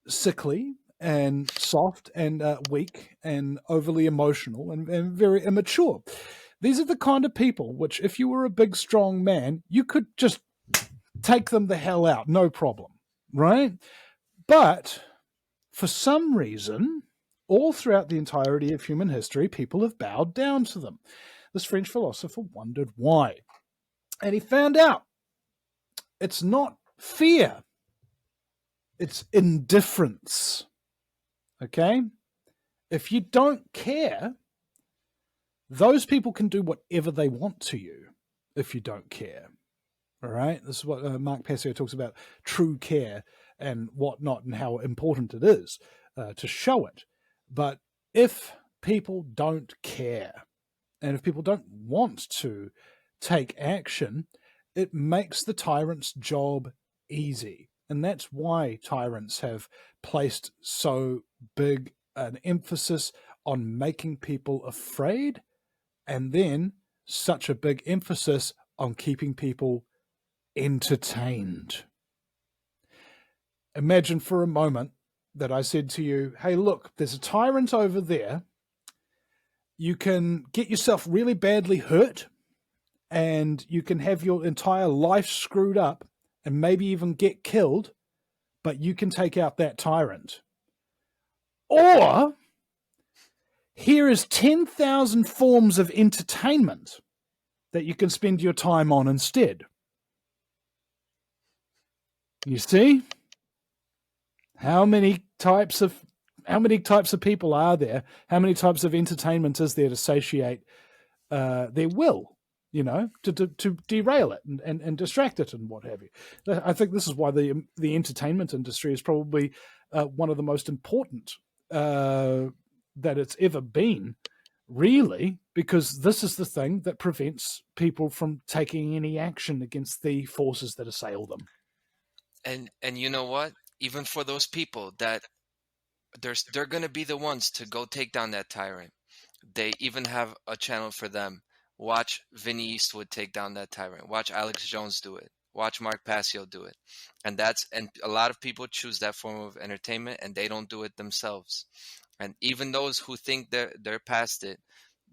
sickly and soft and weak and overly emotional and very immature. These are the kind of people which, if you were a big, strong man, you could just take them the hell out, no problem, right? But for some reason, all throughout the entirety of human history, people have bowed down to them. This French philosopher wondered why. And he found out it's not fear, it's indifference. Okay? If you don't care, those people can do whatever they want to you if you don't care. All right? This is what Mark Passio talks about, true care and whatnot, and how important it is to show it. But if people don't care, and if people don't want to take action, it makes the tyrant's job easy. And that's why tyrants have placed so big an emphasis on making people afraid, and then such a big emphasis on keeping people entertained. Imagine for a moment that I said to you, hey, look, there's a tyrant over there. You can get yourself really badly hurt, and you can have your entire life screwed up and maybe even get killed, but you can take out that tyrant. Or here is 10,000 forms of entertainment that you can spend your time on instead. You see? How many types of people are there? How many types of entertainment is there to satiate their will, to derail it and distract it and what have you? I think this is why the entertainment industry is probably one of the most important that it's ever been, really, because this is the thing that prevents people from taking any action against the forces that assail them. And you know what? Even for those people that they're going to be the ones to go take down that tyrant. They even have a channel for them. Watch Vinny Eastwood take down that tyrant. Watch Alex Jones do it. Watch Mark Passio do it. And a lot of people choose that form of entertainment, and they don't do it themselves. And even those who think they're past it,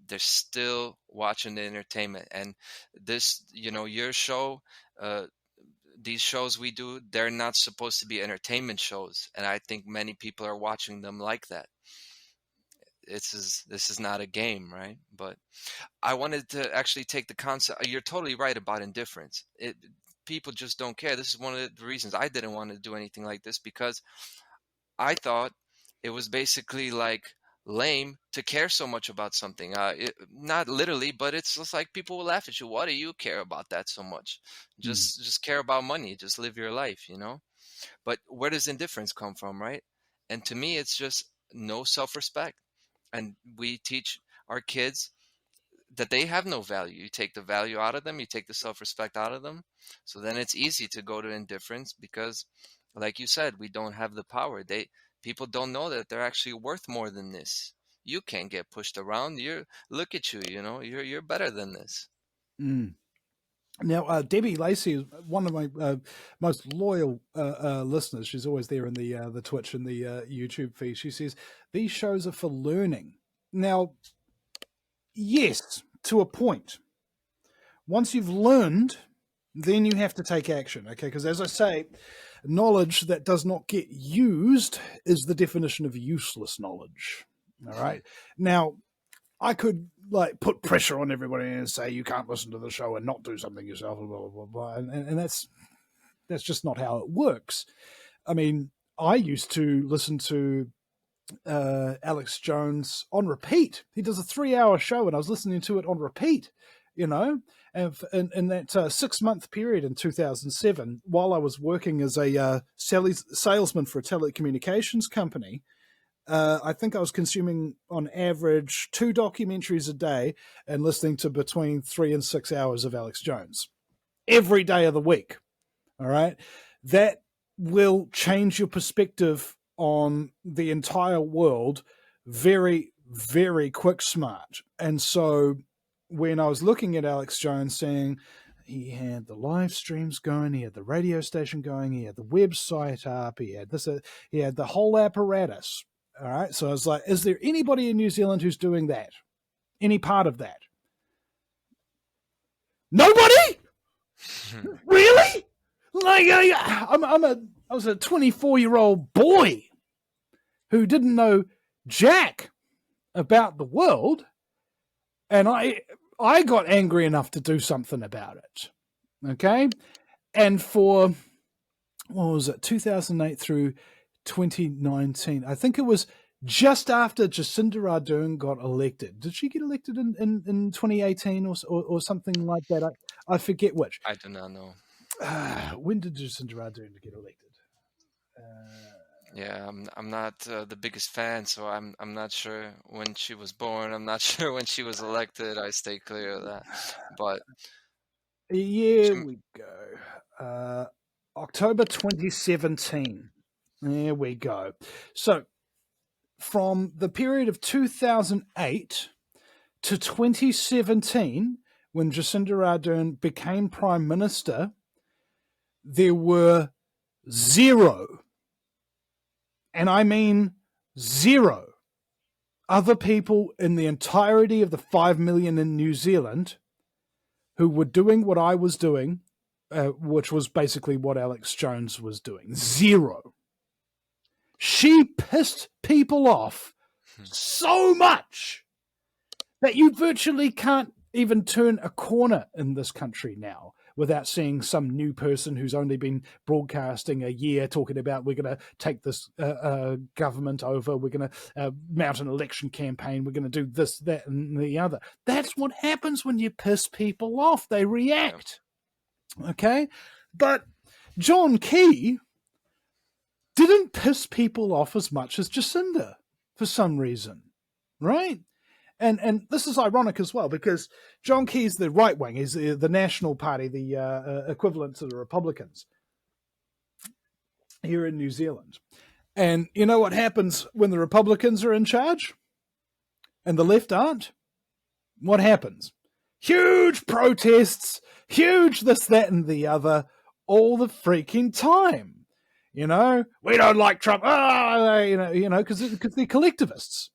they're still watching the entertainment. And this, your show, these shows we do, they're not supposed to be entertainment shows, and I think many people are watching them like that. This is not a game, right? But I wanted to actually take the concept. You're totally right about indifference. People just don't care. This is one of the reasons I didn't want to do anything like this, because I thought it was basically like lame to care so much about something. Not literally, but it's just like people will laugh at you. Why do you care about that so much? Just care about money. Just live your life, But where does indifference come from, right? And to me, it's just no self-respect. And we teach our kids that they have no value. You take the value out of them, you take the self-respect out of them. So then it's easy to go to indifference because, like you said, we don't have the power. People don't know that they're actually worth more than this. You can't get pushed around. Look at you, you're better than this. Now, Debbie Lacey is one of my most loyal listeners. She's always there in the Twitch and the YouTube feed. She says, these shows are for learning. Now, yes, to a point. Once you've learned, then you have to take action, okay? Because as I say, knowledge that does not get used is the definition of useless knowledge, all right? Now, I could put pressure on everybody and say you can't listen to the show and not do something yourself, blah, blah, blah, blah. And that's just not how it works. I mean, I used to listen to Alex Jones on repeat. He does a 3-hour show, and I was listening to it on repeat, And in that 6-month period in 2007, while I was working as a salesman for a telecommunications company, I think I was consuming on average 2 documentaries a day and listening to between 3 and 6 hours of Alex Jones every day of the week. All right. That will change your perspective on the entire world very, very quick smart. And so when I was looking at Alex Jones saying he had the live streams going, he had the radio station going, he had the website up, he had this, he had the whole apparatus. All right. So I was like, is there anybody in New Zealand who's doing that? Any part of that? Nobody? Really? Like, I'm I was a 24-year-old boy who didn't know jack about the world, and I got angry enough to do something about it. Okay? And for, what was it, 2008 through 2019, I think it was just after Jacinda Ardern got elected. Did she get elected in 2018 or something like that? I forget which. I do not know. When did Jacinda Ardern get elected? Yeah, I'm not the biggest fan, so I'm not sure when she was born. I'm not sure when she was elected. I stay clear of that. But here we go. October 2017. There we go. So from the period of 2008 to 2017, when Jacinda Ardern became Prime Minister, there were zero, and I mean zero, other people in the entirety of the 5 million in New Zealand who were doing what I was doing, which was basically what Alex Jones was doing. Zero. She pissed people off so much that you virtually can't even turn a corner in this country now without seeing some new person who's only been broadcasting a year talking about we're going to take this government over, we're going to mount an election campaign, we're going to do this, that, and the other. That's what happens when you piss people off. They react. Okay? But John Key didn't piss people off as much as Jacinda for some reason, right? And this is ironic as well, because John Key's the right wing. He's the National Party, the equivalent to the Republicans here in New Zealand. And you know what happens when the Republicans are in charge and the left aren't? What happens? Huge protests, huge this, that, and the other, all the freaking time. You know, we don't like Trump. Because they're collectivists.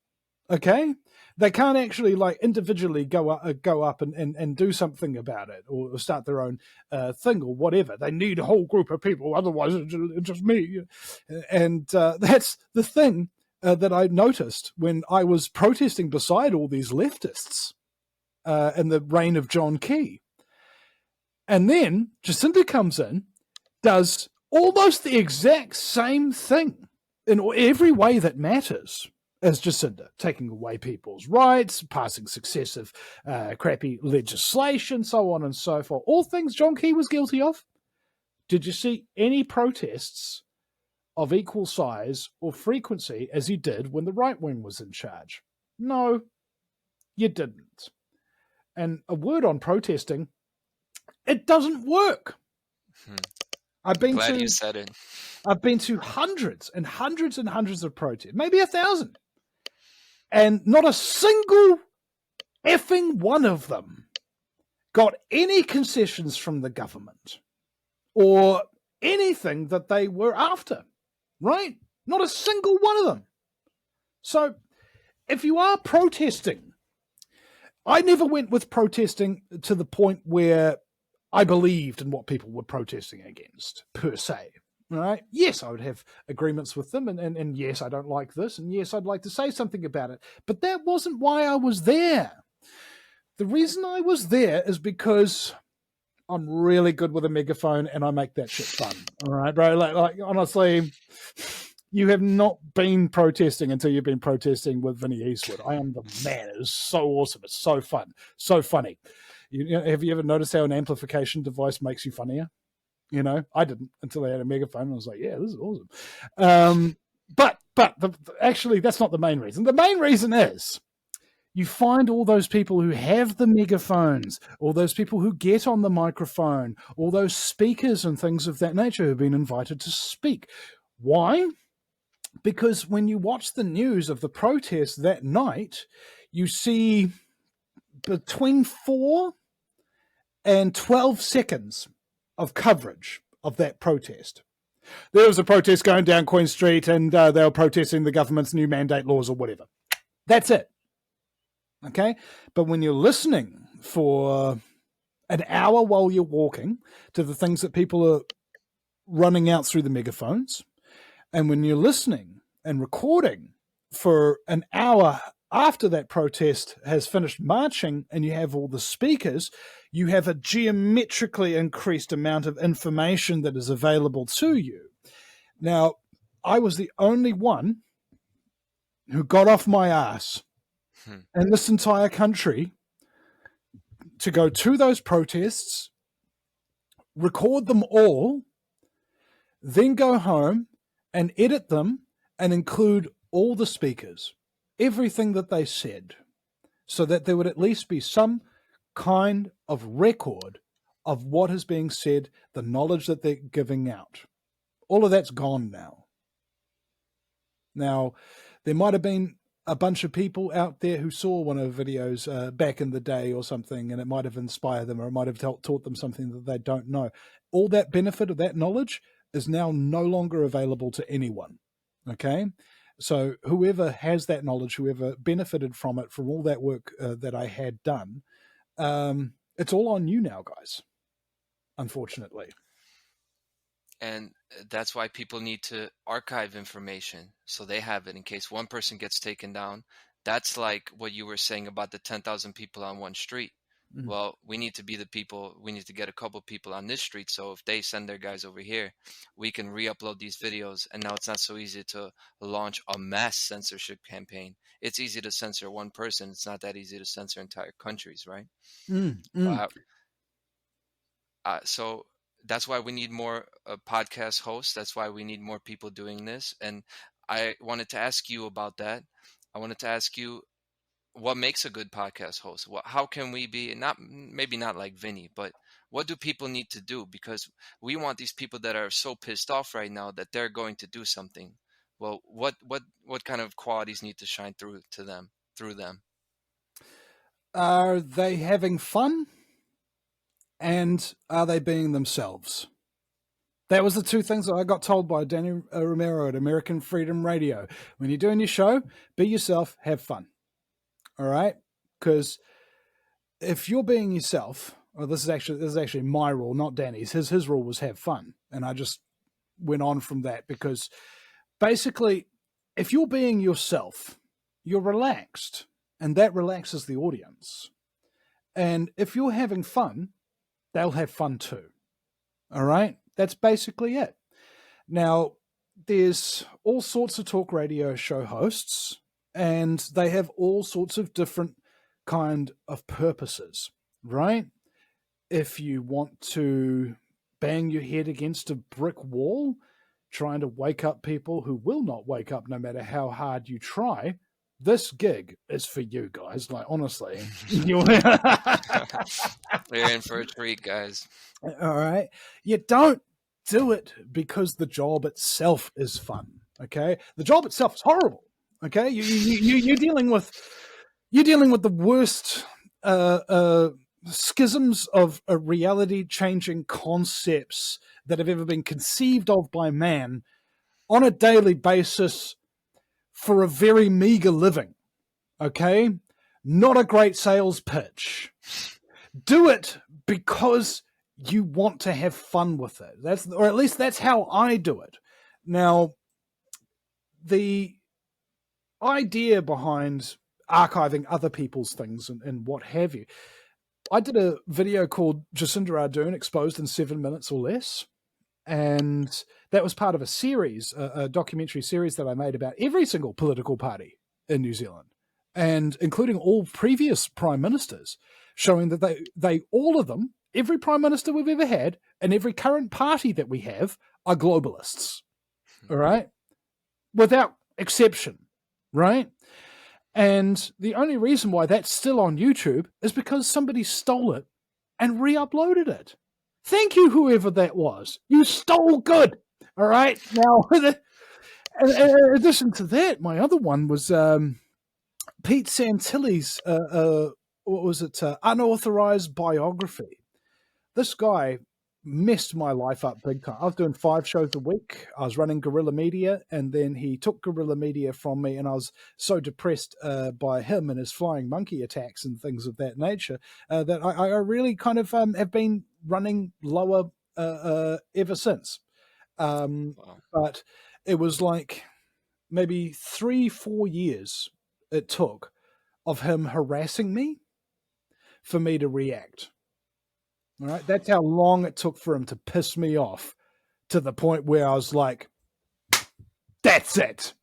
Okay, they can't actually like individually go up and do something about it or start their own thing or whatever. They need a whole group of people, otherwise it's just me. And that's the thing that I noticed when I was protesting beside all these leftists in the reign of John Key. And then Jacinda comes in, does almost the exact same thing in every way that matters as Jacinda, taking away people's rights, passing successive crappy legislation, so on and so forth. All things John Key was guilty of. Did you see any protests of equal size or frequency as you did when the right wing was in charge? No, you didn't. And a word on protesting, it doesn't work. Glad you said it. I've been to hundreds and hundreds and hundreds of protests, maybe 1,000. And not a single effing one of them got any concessions from the government or anything that they were after, right? Not a single one of them. So if you are protesting, I never went with protesting to the point where I believed in what people were protesting against, per se. Right? Yes, I would have agreements with them, and yes, I don't like this, and yes, I'd like to say something about it. But that wasn't why I was there. The reason I was there is because I'm really good with a megaphone, and I make that shit fun. All right, bro? Like honestly, you have not been protesting until you've been protesting with Vinny Eastwood. I am the man. It is so awesome. It's so fun. So funny. Have you ever noticed how an amplification device makes you funnier? You know, I didn't until I had a megaphone. And I was like, yeah, this is awesome. But actually, that's not the main reason. The main reason is you find all those people who have the megaphones, all those people who get on the microphone, all those speakers and things of that nature who have been invited to speak. Why? Because when you watch the news of the protest that night, you see between 4 and 12 seconds of coverage of that protest. There was a protest going down Queen Street and they were protesting the government's new mandate laws or whatever. That's it. Okay? But when you're listening for an hour while you're walking to the things that people are running out through the megaphones. And when you're listening and recording for an hour after that protest has finished marching and you have all the speakers, you have a geometrically increased amount of information that is available to you. Now, I was the only one who got off my ass in this entire country to go to those protests, record them all, then go home and edit them and include all the speakers, everything that they said, so that there would at least be some kind of record of what is being said, the knowledge that they're giving out. All of that's gone now. Now, there might have been a bunch of people out there who saw one of the videos back in the day or something, and it might have inspired them, or it might have taught them something that they don't know. All that benefit of that knowledge is now no longer available to anyone. Okay? So whoever has that knowledge, whoever benefited from it, from all that work that I had done, it's all on you now, guys, unfortunately. And that's why people need to archive information so they have it in case one person gets taken down. That's like what you were saying about the 10,000 people on one street. Mm-hmm. Well, we need to be the people. We need to get a couple people on this street. So if they send their guys over here, we can re-upload these videos. And now it's not so easy to launch a mass censorship campaign. It's easy to censor one person. It's not that easy to censor entire countries, right? So that's why we need more podcast hosts. That's why we need more people doing this. And I wanted to ask you about that. I wanted to ask you, what makes a good podcast host? How can we be, maybe not like Vinny, but what do people need to do? Because we want these people that are so pissed off right now that they're going to do something. Well, what kind of qualities need to shine through them? Are they having fun? And are they being themselves? That was the two things that I got told by Danny Romero at American Freedom Radio. When you're doing your show, be yourself, have fun. All right? Because if you're being yourself, this is actually my rule, not Danny's. His rule was have fun. And I just went on from that because basically, if you're being yourself, you're relaxed. And that relaxes the audience. And if you're having fun, they'll have fun too. All right? That's basically it. Now, there's all sorts of talk radio show hosts, and they have all sorts of different kind of purposes, right? If you want to bang your head against a brick wall, trying to wake up people who will not wake up no matter how hard you try, this gig is for you guys. Like, honestly. You're in for a treat, guys. All right. You don't do it because the job itself is fun. Okay. The job itself is horrible. Okay. You're dealing with the worst schisms of reality changing concepts that have ever been conceived of by man on a daily basis for a very meager living. Okay. Not a great sales pitch. Do it because you want to have fun with it. Or at least that's how I do it. Now, the idea behind archiving other people's things and what have you, I did a video called Jacinda Ardern Exposed in 7 minutes or less. And that was part of a series, a documentary series that I made about every single political party in New Zealand, and including all previous prime ministers, showing that they all of them, every prime minister we've ever had and every current party that we have are globalists, all right? Without exception, right? And the only reason why that's still on YouTube is because somebody stole it and re-uploaded it. Thank you, whoever that was. You stole good. All right. Now, in addition to that, my other one was Pete Santilli's, unauthorized biography. This guy messed my life up big time. I was doing 5 shows a week. I was running Guerrilla Media, and then he took Guerrilla Media from me, and I was so depressed by him and his flying monkey attacks and things of that nature that I really kind of have been running lower ever since. Wow. But it was like maybe 3-4 years it took of him harassing me for me to react. All right. That's how long it took for him to piss me off, to the point where I was like, that's it.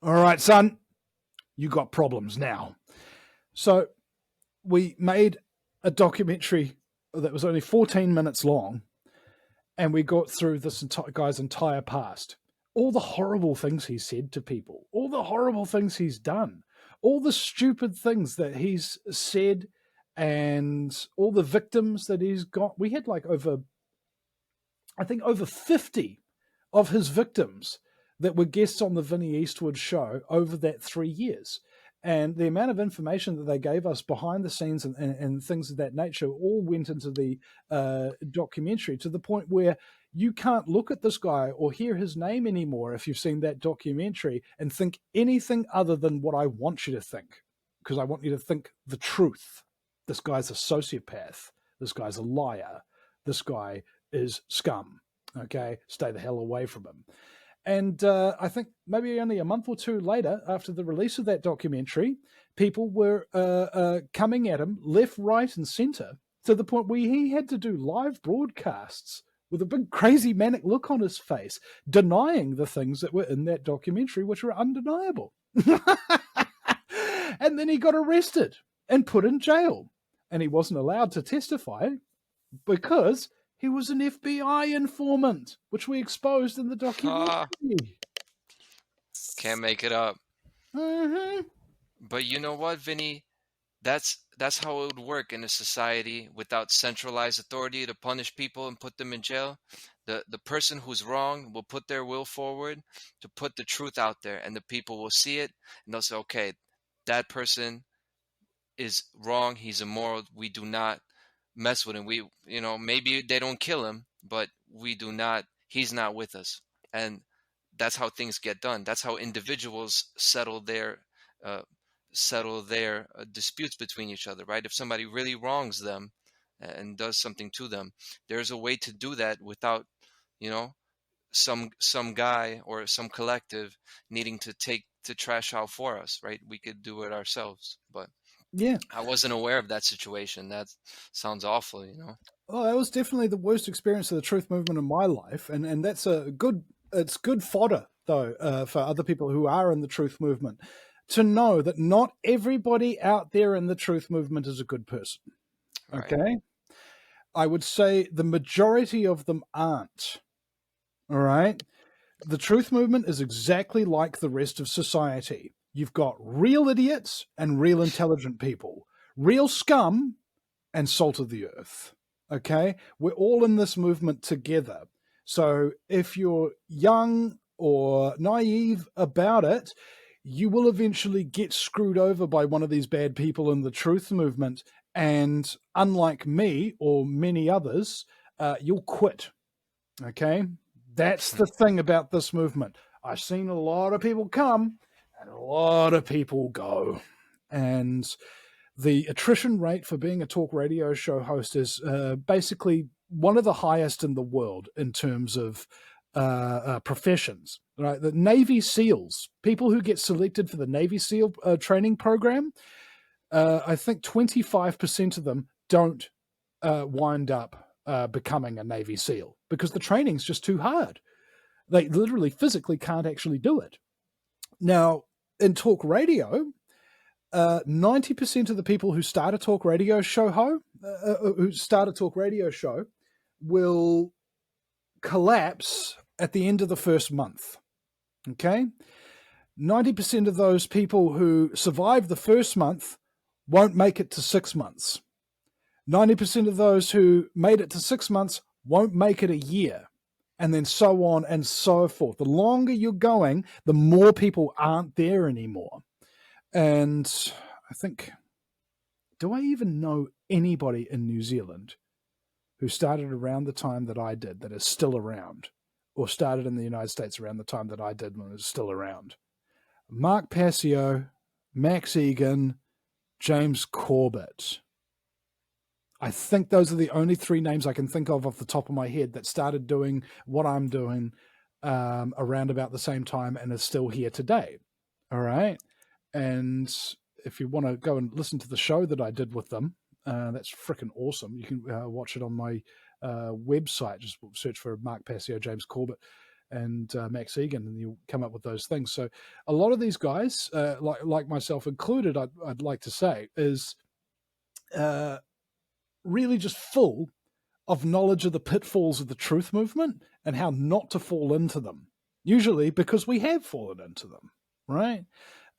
All right, son, you got problems now. So we made a documentary that was only 14 minutes long, and we got through this guy's entire past. All the horrible things he said to people, all the horrible things he's done, all the stupid things that he's said, and all the victims that he's got. We had like over 50 of his victims that were guests on the Vinny Eastwood show over that 3 years. And the amount of information that they gave us behind the scenes and things of that nature all went into the documentary, to the point where you can't look at this guy or hear his name anymore if you've seen that documentary and think anything other than what I want you to think, because I want you to think the truth. This guy's a sociopath. This guy's a liar. This guy is scum. Okay, stay the hell away from him. And I think maybe only a month or two later, after the release of that documentary, people were coming at him left, right, and center, to the point where he had to do live broadcasts with a big crazy manic look on his face, denying the things that were in that documentary, which were undeniable. And then he got arrested and put in jail. And he wasn't allowed to testify because he was an FBI informant, which we exposed in the documentary. Can't make it up. Mm-hmm. But you know what, Vinny? That's how it would work in a society without centralized authority to punish people and put them in jail. The person who's wrong will put their will forward to put the truth out there, and the people will see it and they'll say, okay, that person is wrong, he's immoral, we do not mess with him. We, maybe they don't kill him, but he's not with us. And that's how things get done. That's how individuals settle their disputes between each other, right? If somebody really wrongs them and does something to them, there's a way to do that without, some guy or some collective needing to trash out for us, right? We could do it ourselves, but yeah, I wasn't aware of that situation. That sounds awful, Oh, that was definitely the worst experience of the truth movement in my life, and that's it's good fodder though for other people who are in the truth movement, to know that not everybody out there in the truth movement is a good person. Right. Okay, I would say the majority of them aren't. All right, the truth movement is exactly like the rest of society. You've got real idiots and real intelligent people, real scum and salt of the earth. Okay? We're all in this movement together. So if you're young or naive about it, you will eventually get screwed over by one of these bad people in the truth movement. And unlike me or many others, you'll quit. Okay? That's the thing about this movement. I've seen a lot of people come and a lot of people go. And the attrition rate for being a talk radio show host is basically one of the highest in the world in terms of professions. Right, the Navy SEALs, people who get selected for the Navy SEAL training program, I think 25% of them don't wind up becoming a Navy SEAL because the training's just too hard. They literally physically can't actually do it. Now, in talk radio, 90% of the people who start a talk radio show will collapse at the end of the first month. Okay? 90% of those people who survive the first month won't make it to 6 months. 90% of those who made it to 6 months won't make it a year. And then so on and so forth. The longer you're going, the more people aren't there anymore. And I think, do I even know anybody in New Zealand who started around the time that I did that is still around, or started in the United States around the time that I did when it was still around? Mark Passio, Max Egan, James Corbett. I think those are the only three names I can think of off the top of my head that started doing what I'm doing around about the same time and is still here today. All right. And if you want to go and listen to the show that I did with them, that's freaking awesome. You can watch it on my website. Just search for Mark Passio, James Corbett, and Max Egan, and you'll come up with those things. So a lot of these guys, like myself included, I'd like to say, is really just full of knowledge of the pitfalls of the truth movement and how not to fall into them, usually because we have fallen into them, right?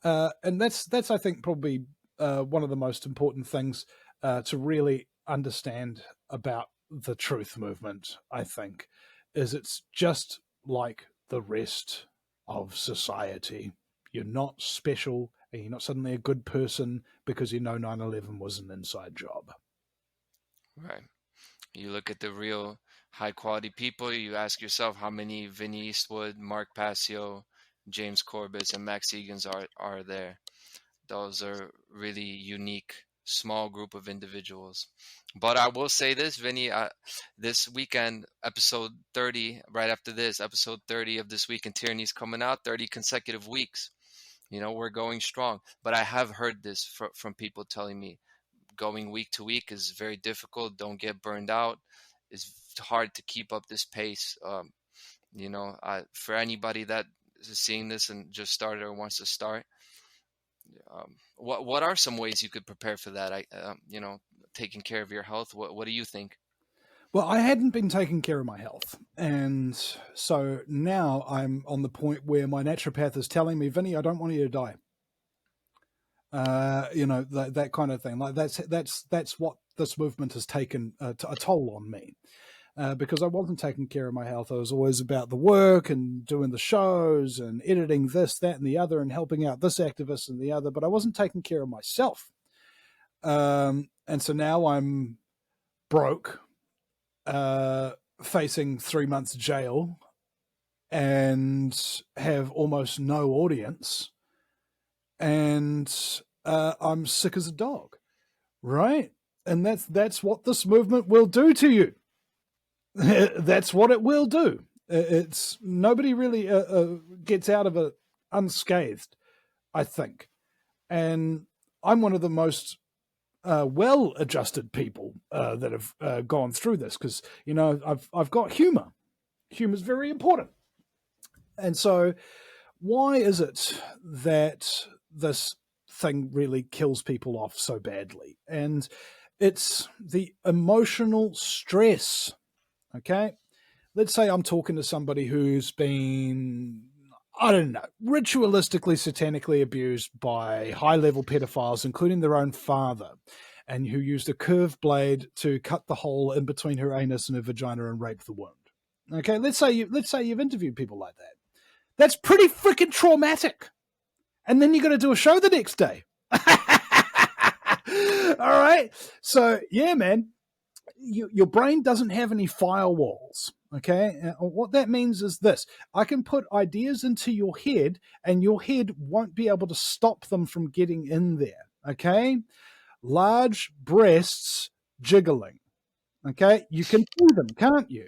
And that's I think probably one of the most important things to really understand about the truth movement, I think, is it's just like the rest of society. You're not special and you're not suddenly a good person because you know 9/11 was an inside job. Right. You look at the real high quality people, you ask yourself how many Vinny Eastwood, Mark Passio, James Corbett, and Max Egans are there. Those are really unique, small group of individuals. But I will say this, Vinny, this weekend, episode 30, right after this, episode 30 of This Week in Tyranny is coming out, 30 consecutive weeks. You know, we're going strong. But I have heard this from people telling me, going week to week is very difficult. Don't get burned out. It's hard to keep up this pace. You know, for anybody that is seeing this and just started or wants to start, what are some ways you could prepare for that? You know, taking care of your health. What do you think? Well, I hadn't been taking care of my health. And so now I'm on the point where my naturopath is telling me, Vinny, I don't want you to die. You know, that kind of thing. Like that's what this movement has taken a toll on me. Because I wasn't taking care of my health. I was always about the work and doing the shows and editing this, that, and the other and helping out this activist and the other, but I wasn't taking care of myself. And so now I'm broke, facing 3 months jail and have almost no audience. And I'm sick as a dog, right? And that's what this movement will do to you. That's what it will do. It's nobody really gets out of it unscathed, I think. And I'm one of the most well-adjusted people that have gone through this because, you know, I've got humor. Humor is very important. And so why is it that this thing really kills people off so badly? And it's the emotional stress. Okay, let's say I'm talking to somebody who's been, I don't know, ritualistically, satanically abused by high-level pedophiles, including their own father, and who used a curved blade to cut the hole in between her anus and her vagina and rape the wound. Okay, let's say you've interviewed people like that. That's pretty freaking traumatic. And then you're going to do a show the next day. All right, so yeah, man. Your brain doesn't have any firewalls, okay? What that means is this. I can put ideas into your head, and your head won't be able to stop them from getting in there, okay? Large breasts jiggling, okay? You can do them, can't you?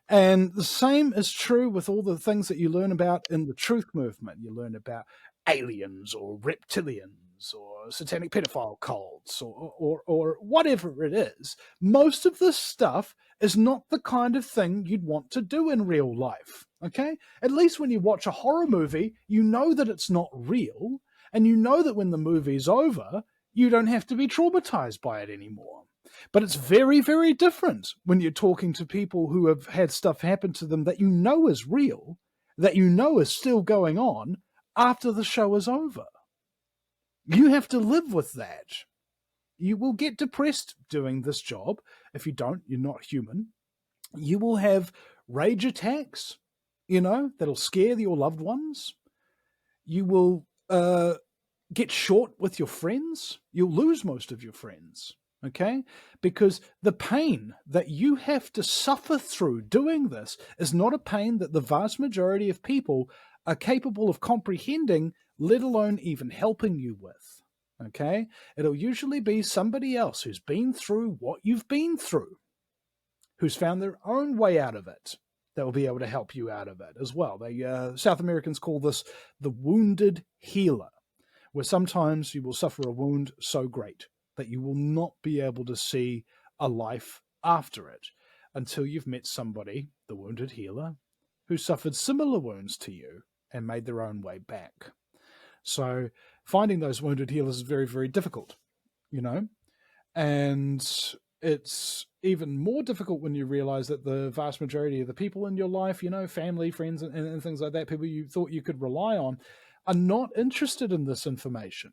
And the same is true with all the things that you learn about in the truth movement. You learn about aliens or reptilians or satanic pedophile cults or whatever it is. Most of this stuff is not the kind of thing you'd want to do in real life, okay? At least when you watch a horror movie, you know that it's not real, and you know that when the movie's over, you don't have to be traumatized by it anymore. But it's very, very different when you're talking to people who have had stuff happen to them that you know is real, that you know is still going on after the show is over. You have to live with that. You will get depressed doing this job. If you don't, you're not human. You will have rage attacks, you know, that'll scare your loved ones. You will get short with your friends. You'll lose most of your friends, okay? Because the pain that you have to suffer through doing this is not a pain that the vast majority of people are capable of comprehending, let alone even helping you with. Okay? It'll usually be somebody else who's been through what you've been through, who's found their own way out of it, that will be able to help you out of it as well. They South Americans call this the wounded healer, where sometimes you will suffer a wound so great that you will not be able to see a life after it until you've met somebody, the wounded healer, who suffered similar wounds to you and made their own way back. So finding those wounded healers is very, very difficult, and it's even more difficult when you realize that the vast majority of the people in your life, family, friends, and things like that, people you thought you could rely on, are not interested in this information.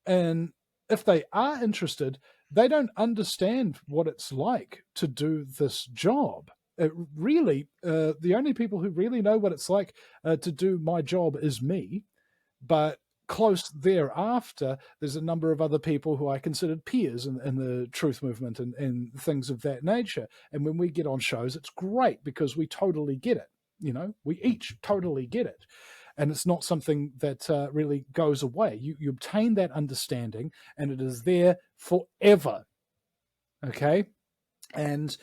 And if they are interested, they don't understand what it's like to do this job. It really, the only people who really know what it's like to do my job is me. But close thereafter, there's a number of other people who I considered peers in the truth movement and things of that nature. And when we get on shows, it's great because we totally get it. We each totally get it. And it's not something that really goes away. You obtain that understanding, and it is there forever. Okay? And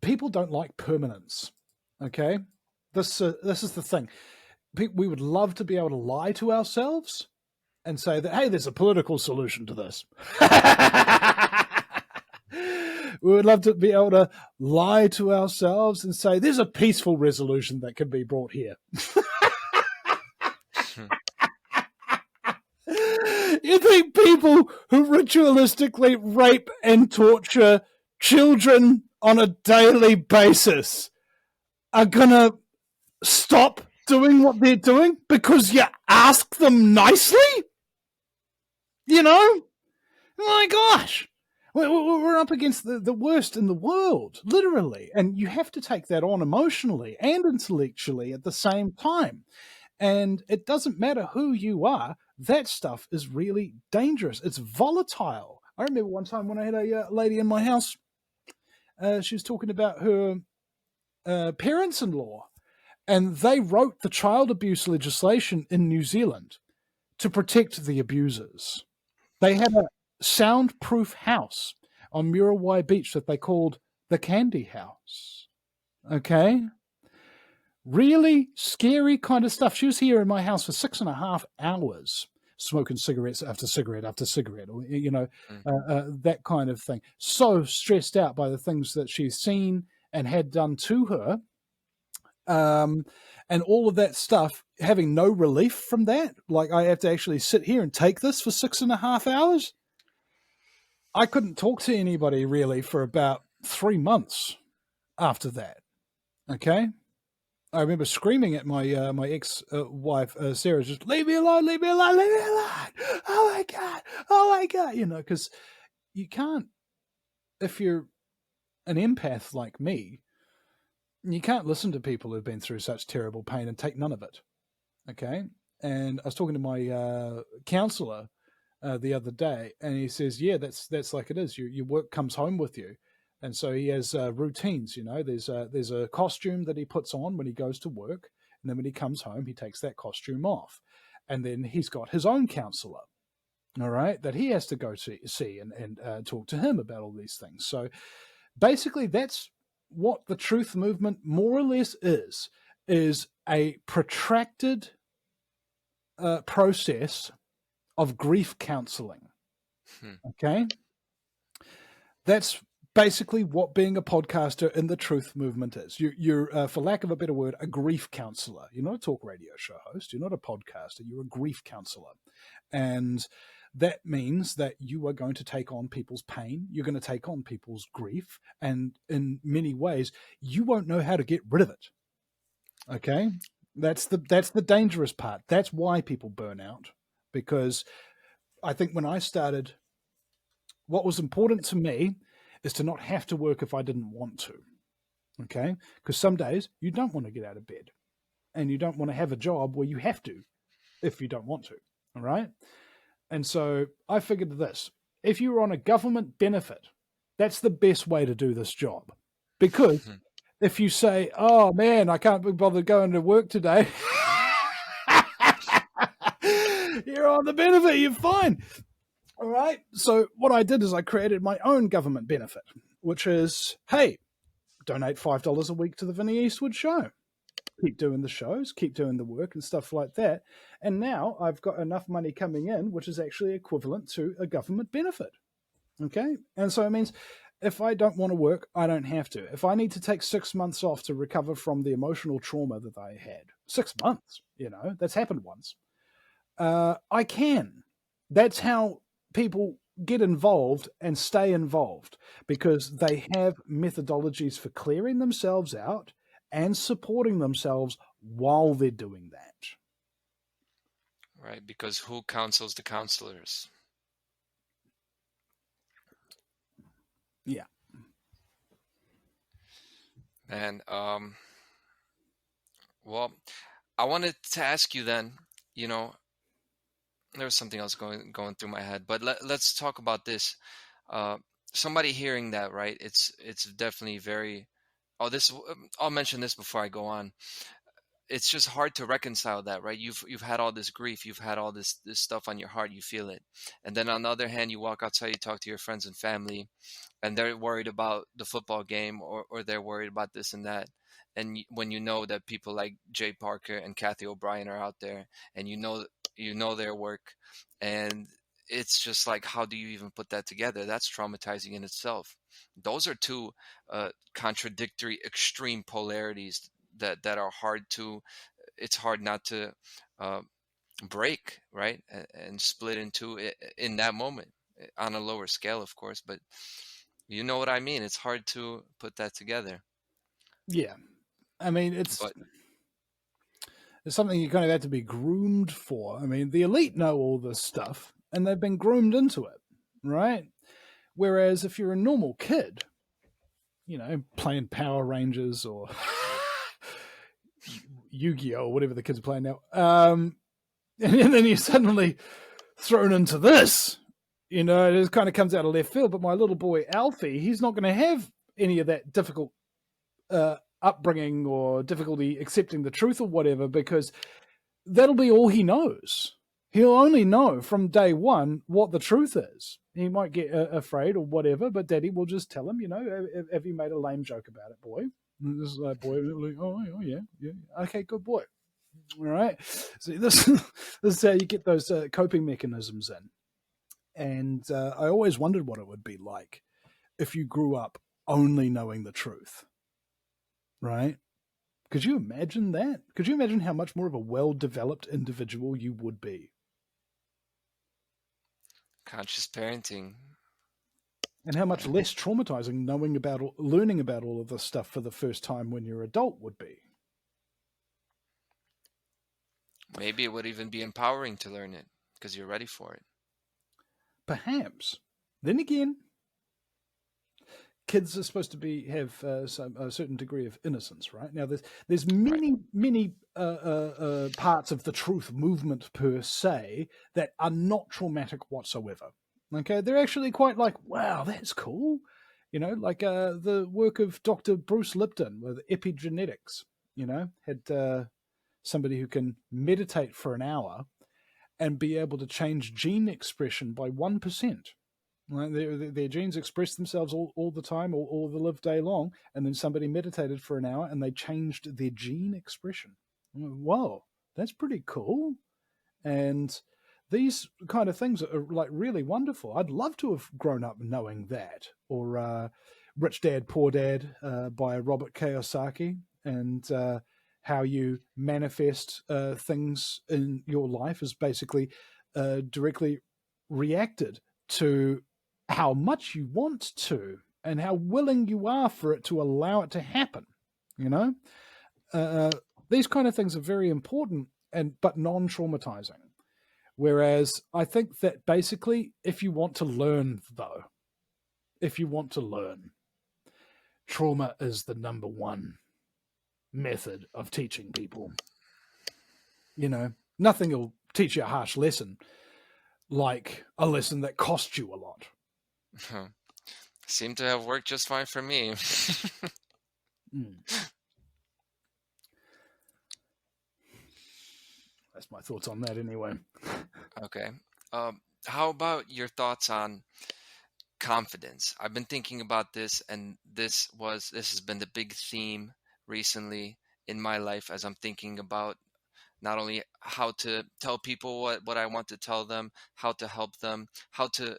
people don't like permanence. Okay? This is the thing. We would love to be able to lie to ourselves and say that, hey, there's a political solution to this. We would love to be able to lie to ourselves and say, there's a peaceful resolution that can be brought here. You think people who ritualistically rape and torture children on a daily basis are going to stop doing what they're doing because you ask them nicely? My gosh. We're up against the worst in the world, literally. And you have to take that on emotionally and intellectually at the same time. And it doesn't matter who you are, that stuff is really dangerous. It's volatile. I remember one time when I had a lady in my house, she was talking about her parents-in-law, and they wrote the child abuse legislation in New Zealand to protect the abusers. They had a soundproof house on Muriwai Beach that they called the Candy House. Okay? Really scary kind of stuff. She was here in my house for 6.5 hours, smoking cigarettes after cigarette after cigarette, or that kind of thing. So stressed out by the things that she's seen and had done to her, and all of that stuff, having no relief from that. Like, I have to actually sit here and take this for 6.5 hours. I couldn't talk to anybody really for about 3 months after that. Okay. I remember screaming at my my ex-wife, Sarah, just, leave me alone, leave me alone, leave me alone. Oh my God, because you can't, if you're an empath like me, you can't listen to people who've been through such terrible pain and take none of it. Okay? And I was talking to my counselor the other day, and he says, yeah, that's like it is. Your work comes home with you. And so he has routines, there's a costume that he puts on when he goes to work. And then when he comes home, he takes that costume off. And then he's got his own counselor, all right, that he has to go to see and talk to him about all these things. So basically that's what the truth movement more or less is a protracted process of grief counseling. Okay? That's basically what being a podcaster in the truth movement is. You're for lack of a better word, a grief counselor. You're not a talk radio show host. You're not a podcaster. You're a grief counselor. And that means that you are going to take on people's pain. You're going to take on people's grief. And in many ways, you won't know how to get rid of it. Okay? That's the dangerous part. That's why people burn out. Because I think when I started, what was important to me is to not have to work if I didn't want to. Okay? Because some days you don't want to get out of bed. And you don't want to have a job where you have to if you don't want to. All right? And so I figured this. If you're on a government benefit, that's the best way to do this job. Because if you say, oh man, I can't be bothered going to work today, you're on the benefit, you're fine. All right. So what I did is I created my own government benefit, which is, hey, donate $5 a week to the Vinny Eastwood show. Keep doing the shows, keep doing the work and stuff like that. And now I've got enough money coming in, which is actually equivalent to a government benefit. Okay. And so it means if I don't want to work, I don't have to. If I need to take 6 months off to recover from the emotional trauma that I had, 6 months, that's happened once. I can. That's how people get involved and stay involved, because they have methodologies for clearing themselves out and supporting themselves while they're doing that. Right, because who counsels the counselors? Yeah. And well, I wanted to ask you then, there was something else going through my head, but let's talk about this. Somebody hearing that, right? It's definitely very. Oh, this. I'll mention this before I go on. It's just hard to reconcile that, right? You've had all this grief, you've had all this stuff on your heart, you feel it, and then on the other hand, you walk outside, you talk to your friends and family, and they're worried about the football game, or they're worried about this and that. And when you know that people like Jay Parker and Kathy O'Brien are out there, and you know their work, and it's just like, how do you even put that together? That's traumatizing in itself. Those are two contradictory extreme polarities that are hard to, it's hard not to break, right, and split into it in that moment, on a lower scale, of course, but you know what I mean. It's hard to put that together. Yeah. I mean, But it's something you kind of have to be groomed for. I mean, the elite know all this stuff and they've been groomed into it, right? Whereas if you're a normal kid, playing Power Rangers or Yu-Gi-Oh, or whatever the kids are playing now, and then you're suddenly thrown into this. It just kind of comes out of left field. But my little boy Alfie, he's not going to have any of that difficult upbringing or difficulty accepting the truth or whatever, because that'll be all he knows. He'll only know from day one what the truth is. He might get afraid or whatever, but Daddy will just tell him, have you made a lame joke about it, boy? And this is like, boy, like, oh yeah, okay, good boy. All right. See, this is how you get those coping mechanisms in. And I always wondered what it would be like if you grew up only knowing the truth, right? Could you imagine that? Could you imagine how much more of a well-developed individual you would be? conscious parenting. And how much less traumatizing learning about all of this stuff for the first time when you're an adult would be. Maybe it would even be empowering to learn it because you're ready for it. Perhaps. Then again, kids are supposed to have a certain degree of innocence, right? Now, there's many parts of the truth movement per se that are not traumatic whatsoever. Okay, they're actually quite like, wow, that's cool. Like the work of Dr. Bruce Lipton with epigenetics. Had somebody who can meditate for an hour and be able to change gene expression by 1%. Right? Their genes express themselves all the time, all the live day long, and then somebody meditated for an hour and they changed their gene expression. Whoa, that's pretty cool. And these kind of things are like really wonderful. I'd love to have grown up knowing that. Or Rich Dad, Poor Dad by Robert Kiyosaki, and how you manifest things in your life is basically directly reacted to how much you want to and how willing you are for it to allow it to happen. These kind of things are very important but non-traumatizing. Whereas I think that basically, if you want to learn, trauma is the number one method of teaching people. Nothing will teach you a harsh lesson like a lesson that cost you a lot. Seemed to have worked just fine for me. That's my thoughts on that anyway. Okay. how about your thoughts on confidence? I've been thinking about this, and this has been the big theme recently in my life as I'm thinking about not only how to tell people what I want to tell them, how to help them, how to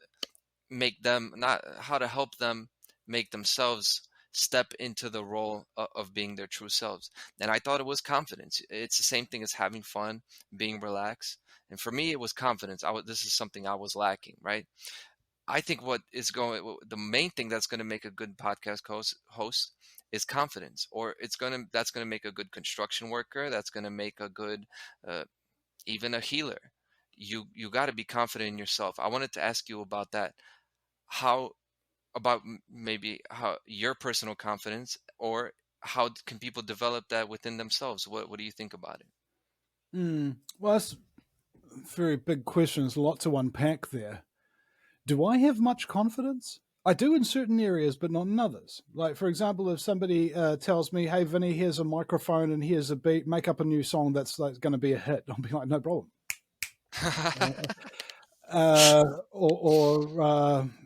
make them not how to help them make themselves step into the role of being their true selves. And I thought it was confidence. It's the same thing as having fun, being relaxed. And for me, it was confidence. This is something I was lacking, right? I think the main thing that's going to make a good podcast host is confidence, or that's going to make a good construction worker. That's going to make a good, uh, even a healer. You got to be confident in yourself. I wanted to ask you about that. How about maybe how your personal confidence, or how can people develop that within themselves? What do you think about it? Well, that's a very big question. There's a lot to unpack there. Do I have much confidence? I do in certain areas, but not in others. Like, for example, if somebody tells me, hey, Vinny, here's a microphone and here's a beat, make up a new song that's like going to be a hit, I'll be like, no problem.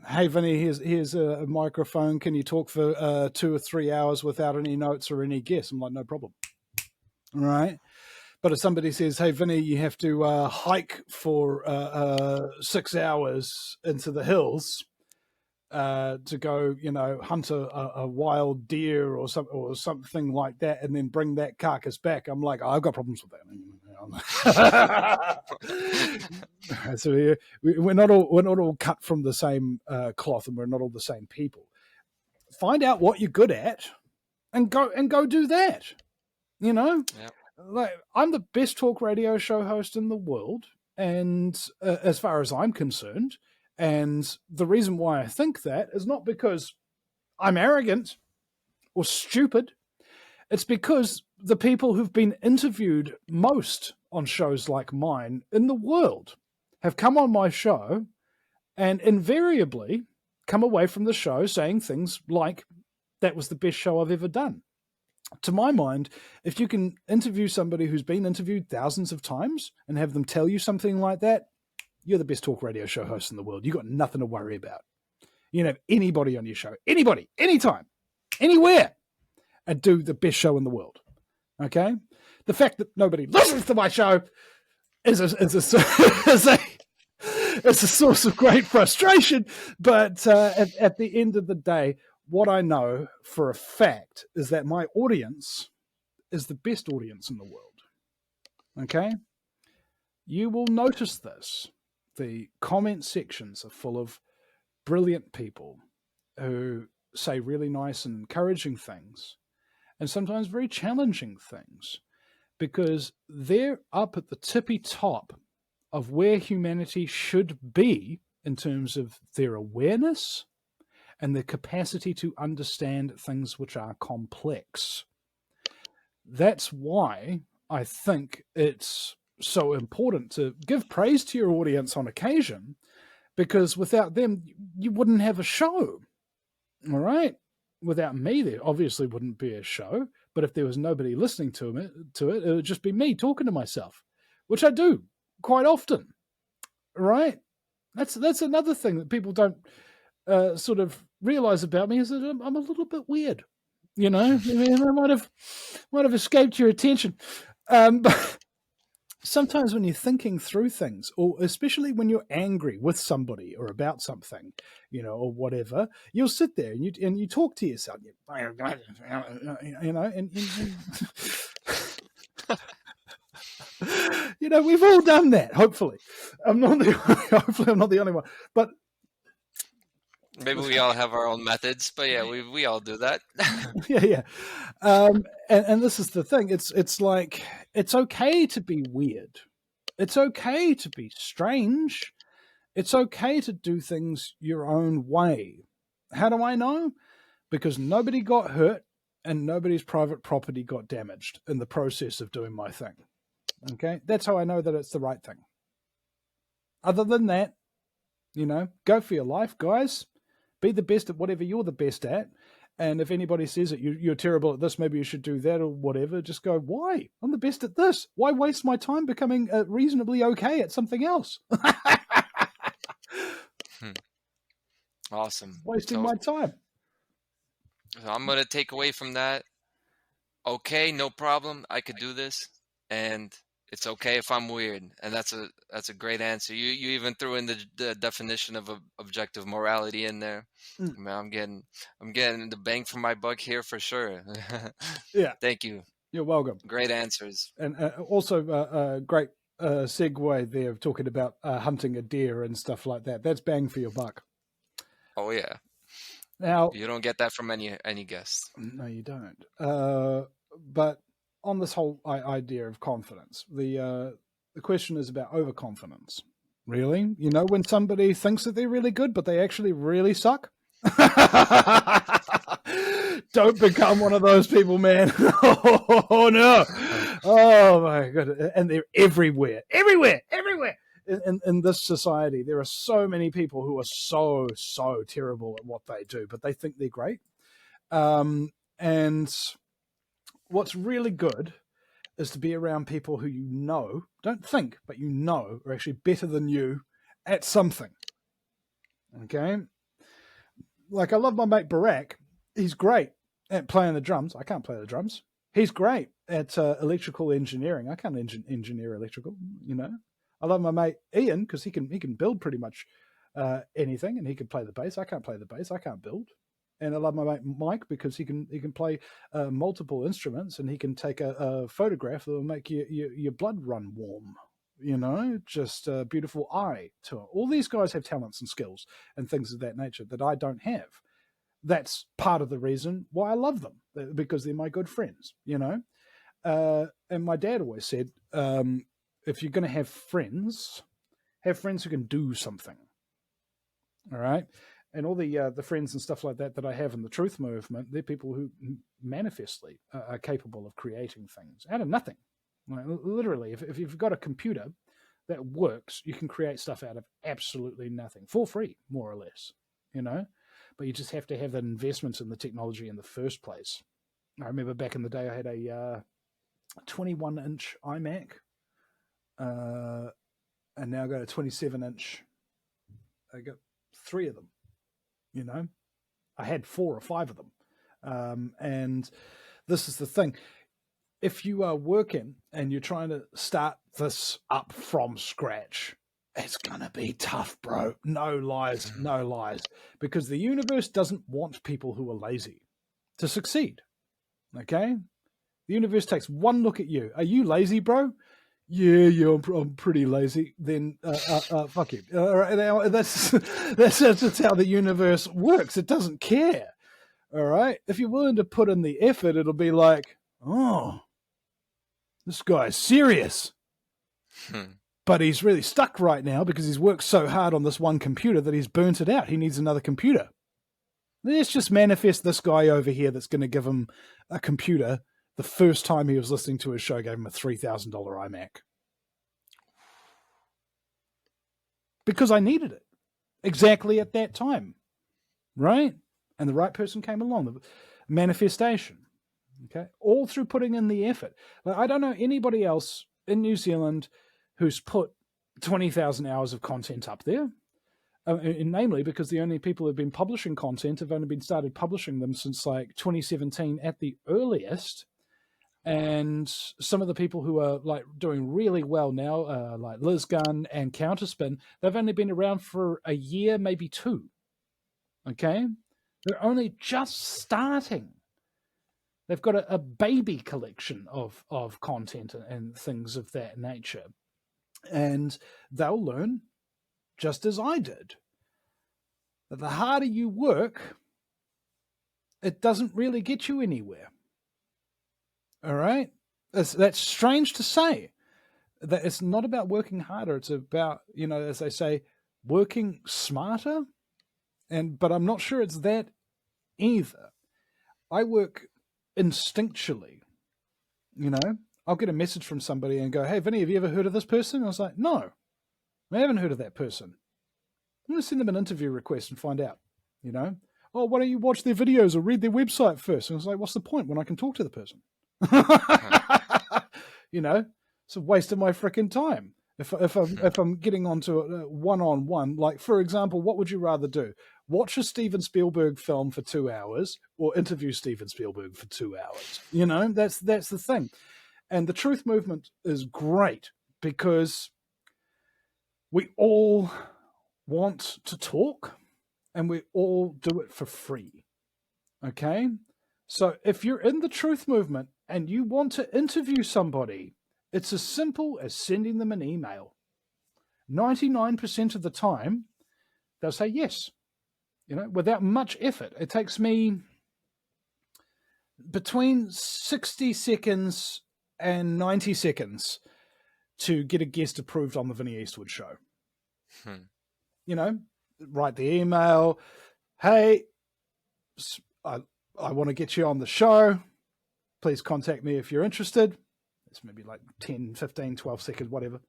Hey, Vinny, here's a microphone. Can you talk for 2 or 3 hours without any notes or any guests? I'm like, no problem. Right. But if somebody says, hey, Vinny, you have to hike for 6 hours into the hills to go, hunt a wild deer or something like that, and then bring that carcass back, I'm like, I've got problems with that. So we're not all cut from the same cloth, and we're not all the same people. Find out what you're good at, and go do that. Yep. Like, I'm the best talk radio show host in the world, and as far as I'm concerned. And the reason why I think that is not because I'm arrogant or stupid. It's because the people who've been interviewed most on shows like mine in the world have come on my show and invariably come away from the show saying things like, that was the best show I've ever done. To my mind, if you can interview somebody who's been interviewed thousands of times and have them tell you something like that, you're the best talk radio show host in the world. You've got nothing to worry about. You can have anybody on your show, anybody, anytime, anywhere, and do the best show in the world. Okay? The fact that nobody listens to my show is a source of great frustration. But at the end of the day, what I know for a fact is that my audience is the best audience in the world. Okay? You will notice this. The comment sections are full of brilliant people who say really nice and encouraging things, and sometimes very challenging things, because they're up at the tippy top of where humanity should be in terms of their awareness and their capacity to understand things which are complex. That's why I think it's so important to give praise to your audience on occasion, because without them, you wouldn't have a show. All right? Without me, there obviously wouldn't be a show. But if there was nobody listening to it, it would just be me talking to myself, which I do quite often. Right? That's another thing that people don't sort of realize about me, is that I'm a little bit weird. I might have escaped your attention. But sometimes when you're thinking through things, or especially when you're angry with somebody or about something, or whatever, you'll sit there and you talk to yourself, and we've all done that. Hopefully, I'm not the only one. But maybe we all have our own methods. But yeah, we all do that. yeah. And this is the thing. It's like, it's okay to be weird. It's okay to be strange. It's okay to do things your own way. How do I know? Because nobody got hurt and nobody's private property got damaged in the process of doing my thing. Okay? That's how I know that it's the right thing. Other than that, go for your life, guys. Be the best at whatever you're the best at. And if anybody says that you're terrible at this, maybe you should do that or whatever, just go, why? I'm the best at this. Why waste my time becoming reasonably okay at something else? Awesome. Wasting So, my time. so I'm gonna take away from that. Okay, no problem. I could do this, and it's okay if I'm weird. And that's a great answer. You even threw in the definition of objective morality in there. Mm. Man, I'm getting the bang for my buck here for sure. Yeah, Thank you. you're welcome. Great answers. And also a great segue there of talking about hunting a deer and stuff like that. That's bang for your buck. Oh yeah. Now, You don't get that from any guest. no, you don't. But on this whole idea of confidence, the question is about overconfidence. Really, you know, when somebody thinks that they're really good, but they actually really suck. Don't become one of those people, man. Oh no! Oh my god! And they're everywhere. In this society, there are so many people who are so terrible at what they do, but they think they're great. And what's really good is to be around people who you know, don't think, but you know, are actually better than you at something. Okay? Like, I love my mate Barack. He's great at playing the drums. I can't play the drums. He's great at electrical engineering. I can't engineer electrical, you know. I love my mate Ian because he can build pretty much anything, and he can play the bass. I can't play the bass. I can't build. And I love my mate Mike because he can play multiple instruments, and he can take a photograph that will make your blood run warm. You know, just a beautiful eye to it. All these guys have talents and skills and things of that nature that I don't have. That's part of the reason why I love them, because they're my good friends, you know. And my dad always said, if you're going to have friends who can do something. All right. And all the friends and stuff like that I have in the truth movement, they're people who manifestly are capable of creating things out of nothing. Like, literally, if you've got a computer that works, you can create stuff out of absolutely nothing for free, more or less, you know. But you just have to have that investment in the technology in the first place. I remember back in the day, I had a 21-inch iMac, and now I got a 27-inch. I got 3 of them. You know, I had 4 or 5 of them. And this is the thing. If you are working and you're trying to start this up from scratch, it's going to be tough, bro. No lies. Because the universe doesn't want people who are lazy to succeed. Okay? The universe takes one look at you. Are you lazy, bro? Yeah, I'm pretty lazy. Then fuck you. That's how the universe works. It doesn't care. All right. If you're willing to put in the effort, it'll be like, oh, this guy's serious. But he's really stuck right now because he's worked so hard on this one computer that he's burnt it out. He needs another computer. Let's just manifest this guy over here that's going to give him a computer. The first time he was listening to his show, gave him a $3,000 iMac. Because I needed it. Exactly at that time. Right? And the right person came along. The manifestation. Okay? All through putting in the effort. Like, I don't know anybody else in New Zealand who's put 20,000 hours of content up there. And namely because the only people who've been publishing content have only been started publishing them since like 2017 at the earliest. And some of the people who are like doing really well now, like Liz Gunn and Counterspin, they've only been around for a year, maybe 2. Okay? They're only just starting. They've got a baby collection of content and things of that nature. And they'll learn, just as I did, that the harder you work, it doesn't really get you anywhere. All right? That's strange to say. That it's not about working harder. It's about, you know, as they say, working smarter. But I'm not sure it's that either. I work instinctually. You know, I'll get a message from somebody and go, hey, Vinny, have you ever heard of this person? And I was like, no, I haven't heard of that person. I'm going to send them an interview request and find out, you know. Oh, why don't you watch their videos or read their website first? And I was like, what's the point when I can talk to the person? You know, it's a waste of my freaking time. If I'm getting onto a one-on-one, like, for example, what would you rather do? watch a Steven Spielberg film for 2 hours or interview Steven Spielberg for 2 hours. You know, that's the thing. And the truth movement is great because we all want to talk and we all do it for free. Okay? So if you're in the truth movement and you want to interview somebody, it's as simple as sending them an email. 99% of the time, they'll say yes, you know, without much effort. It takes me between 60 seconds and 90 seconds to get a guest approved on the Vinny Eastwood show. You know, write the email. Hey, I want to get you on the show. Please contact me if you're interested. It's maybe like 10, 15, 12 seconds, whatever.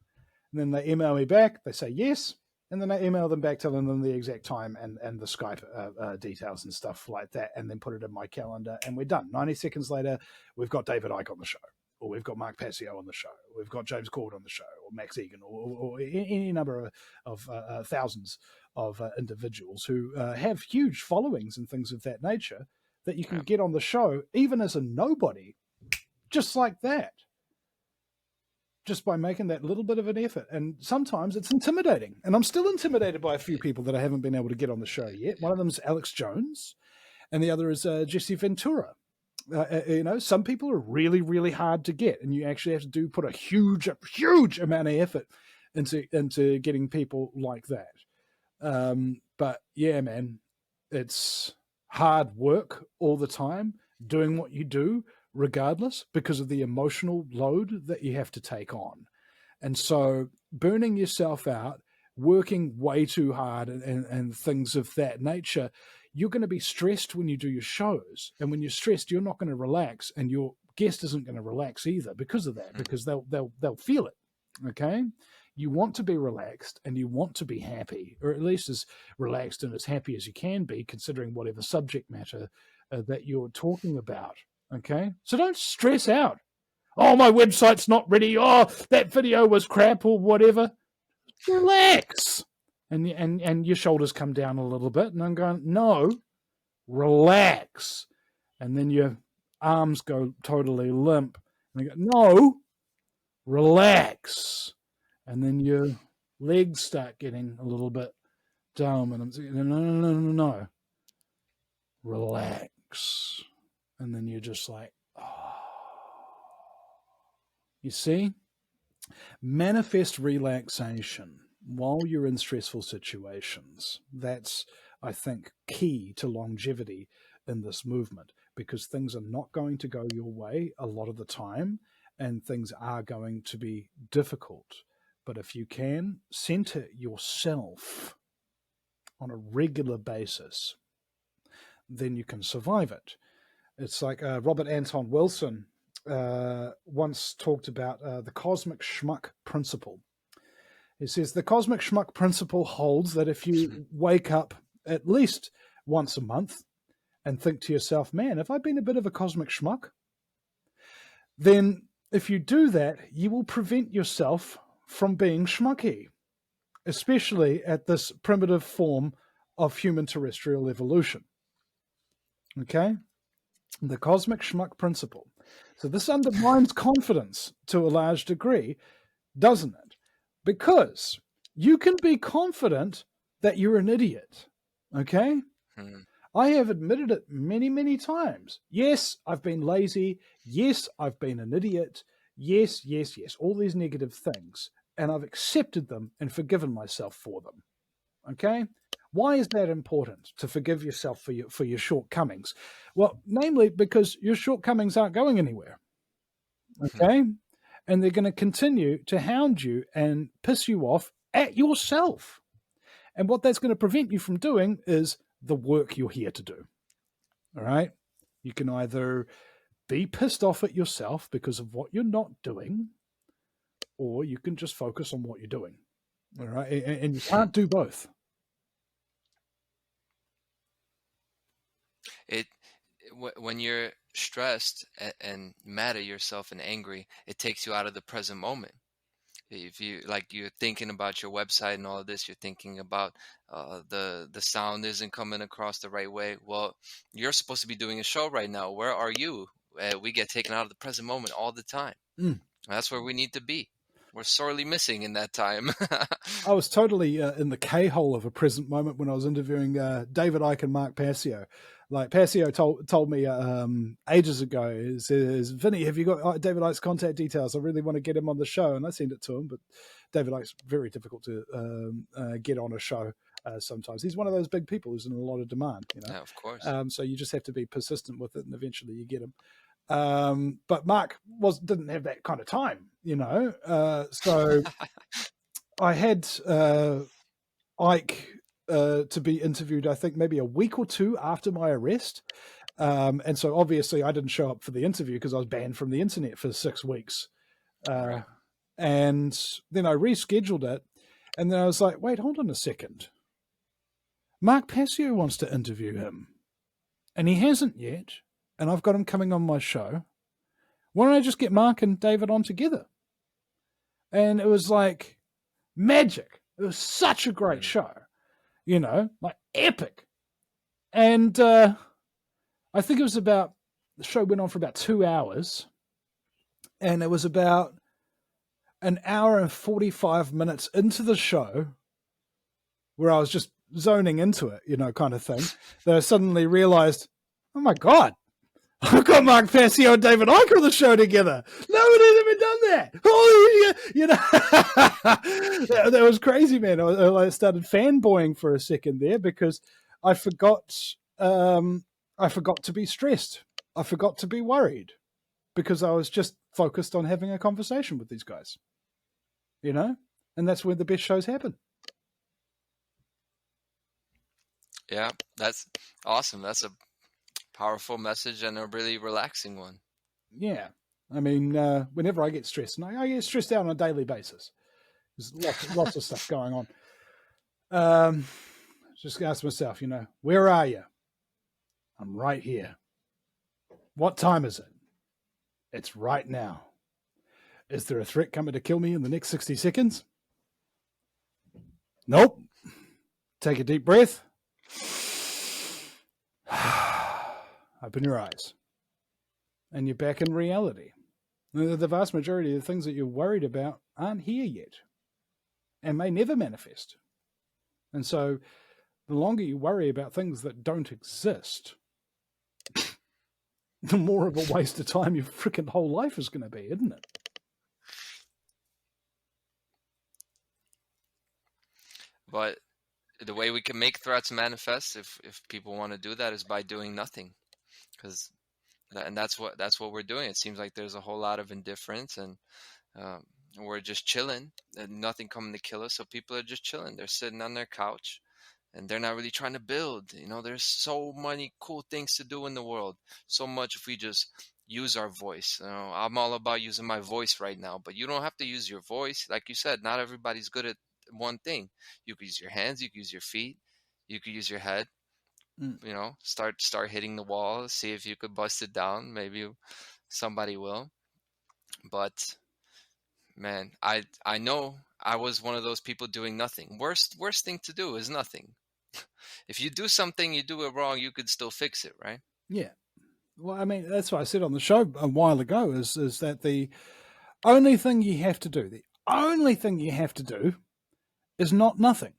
And then they email me back. They say yes. And then I email them back, telling them the exact time and the Skype details and stuff like that, and then put it in my calendar, and we're done. 90 seconds later, we've got David Icke on the show, or we've got Mark Passio on the show, or we've got James Cord on the show, or Max Egan, or any number of thousands of individuals who have huge followings and things of that nature that you can get on the show, even as a nobody, just like that. Just by making that little bit of an effort. And sometimes it's intimidating. And I'm still intimidated by a few people that I haven't been able to get on the show yet. One of them is Alex Jones, and the other is Jesse Ventura. You know, some people are really, really hard to get, and you actually have to put a huge amount of effort into getting people like that. But yeah, man, it's hard work all the time, doing what you do, regardless, because of the emotional load that you have to take on. And so burning yourself out, working way too hard and things of that nature, you're going to be stressed when you do your shows. And when you're stressed, you're not going to relax, and your guest isn't going to relax either because of that, because they'll feel it. Okay? You want to be relaxed and you want to be happy, or at least as relaxed and as happy as you can be, considering whatever subject matter that you're talking about. Okay, so don't stress out. Oh, my website's not ready. Oh, that video was crap or whatever. Relax. And your shoulders come down a little bit. And I'm going, no, relax. And then your arms go totally limp. And I go, no, relax. And then your legs start getting a little bit dumb. And I'm saying, no. Relax. And then you're just like, oh. You see? Manifest relaxation while you're in stressful situations. That's, I think, key to longevity in this movement, because things are not going to go your way a lot of the time, and things are going to be difficult. But if you can center yourself on a regular basis, then you can survive it. It's like Robert Anton Wilson once talked about the cosmic schmuck principle. He says the cosmic schmuck principle holds that if you wake up at least once a month and think to yourself, man, have I been a bit of a cosmic schmuck? Then if you do that, you will prevent yourself from being schmucky, especially at this primitive form of human terrestrial evolution. Okay? The cosmic schmuck principle. So this undermines confidence to a large degree, doesn't it? Because you can be confident that you're an idiot, okay? I have admitted it many, many times. Yes, I've been lazy. Yes, I've been an idiot. Yes, all these negative things. And I've accepted them and forgiven myself for them, okay? Why is that important, to forgive yourself for your shortcomings? Well, namely because your shortcomings aren't going anywhere, okay? And they're going to continue to hound you and piss you off at yourself. And what that's going to prevent you from doing is the work you're here to do, all right? You can either be pissed off at yourself because of what you're not doing, or you can just focus on what you're doing, all right? And you can't do both. When you're stressed and mad at yourself and angry, it takes you out of the present moment. If you like, you're thinking about your website and all of this, you're thinking about the sound isn't coming across the right way. Well, you're supposed to be doing a show right now. Where are you? We get taken out of the present moment all the time. That's where we need to be. We're sorely missing in that time. I was totally in the K-hole of a present moment when I was interviewing David Icke and Mark Passio. Like Passio told me ages ago, is Vinny, have you got David Icke's contact details? I really want to get him on the show. And I sent it to him, but David Icke's very difficult to get on a show sometimes. He's one of those big people who's in a lot of demand, you know. Yeah, of course. So you just have to be persistent with it, and eventually you get him. But Mark didn't have that kind of time, you know. So I had Ike to be interviewed, I think maybe a week or two after my arrest. And so obviously I didn't show up for the interview because I was banned from the internet for 6 weeks. Right. And then I rescheduled it. And then I was like, wait, hold on a second. Mark Passio wants to interview him. And he hasn't yet. And I've got him coming on my show. Why don't I just get Mark and David on together? And it was like magic. It was such a great show, you know, like epic. And I think it was the show went on for about 2 hours. And it was about an hour and 45 minutes into the show where I was just zoning into it, you know, kind of thing, that I suddenly realized, oh my God, I've got Mark Passio and David Icke on the show together. Nobody's ever done that. Holy, you know, that was crazy, man. I started fanboying for a second there because I forgot to be stressed. I forgot to be worried because I was just focused on having a conversation with these guys, you know, and that's where the best shows happen. Yeah, that's awesome. That's a powerful message and a really relaxing one. Yeah. I mean, whenever I get stressed, and I get stressed out on a daily basis, there's lots of stuff going on. Just ask myself, you know, where are you? I'm right here. What time is it? It's right now. Is there a threat coming to kill me in the next 60 seconds? Nope. Take a deep breath. Open your eyes. And you're back in reality. The vast majority of the things that you're worried about aren't here yet and may never manifest. And so the longer you worry about things that don't exist, the more of a waste of time your freaking whole life is going to be, isn't it? But the way we can make threats manifest, if people want to do that, is by doing nothing. And that's what we're doing. It seems like there's a whole lot of indifference, and we're just chilling, and nothing coming to kill us. So people are just chilling. They're sitting on their couch, and they're not really trying to build. You know, there's so many cool things to do in the world. So much if we just use our voice. You know, I'm all about using my voice right now, but you don't have to use your voice. Like you said, not everybody's good at one thing. You could use your hands, you could use your feet, you could use your head. You know, start hitting the wall, see if you could bust it down. Maybe somebody will. But man, I know I was one of those people doing nothing. Worst thing to do is nothing. If you do something, you do it wrong, you could still fix it, right? Yeah. Well, I mean, that's what I said on the show a while ago is that the only thing you have to do is not nothing.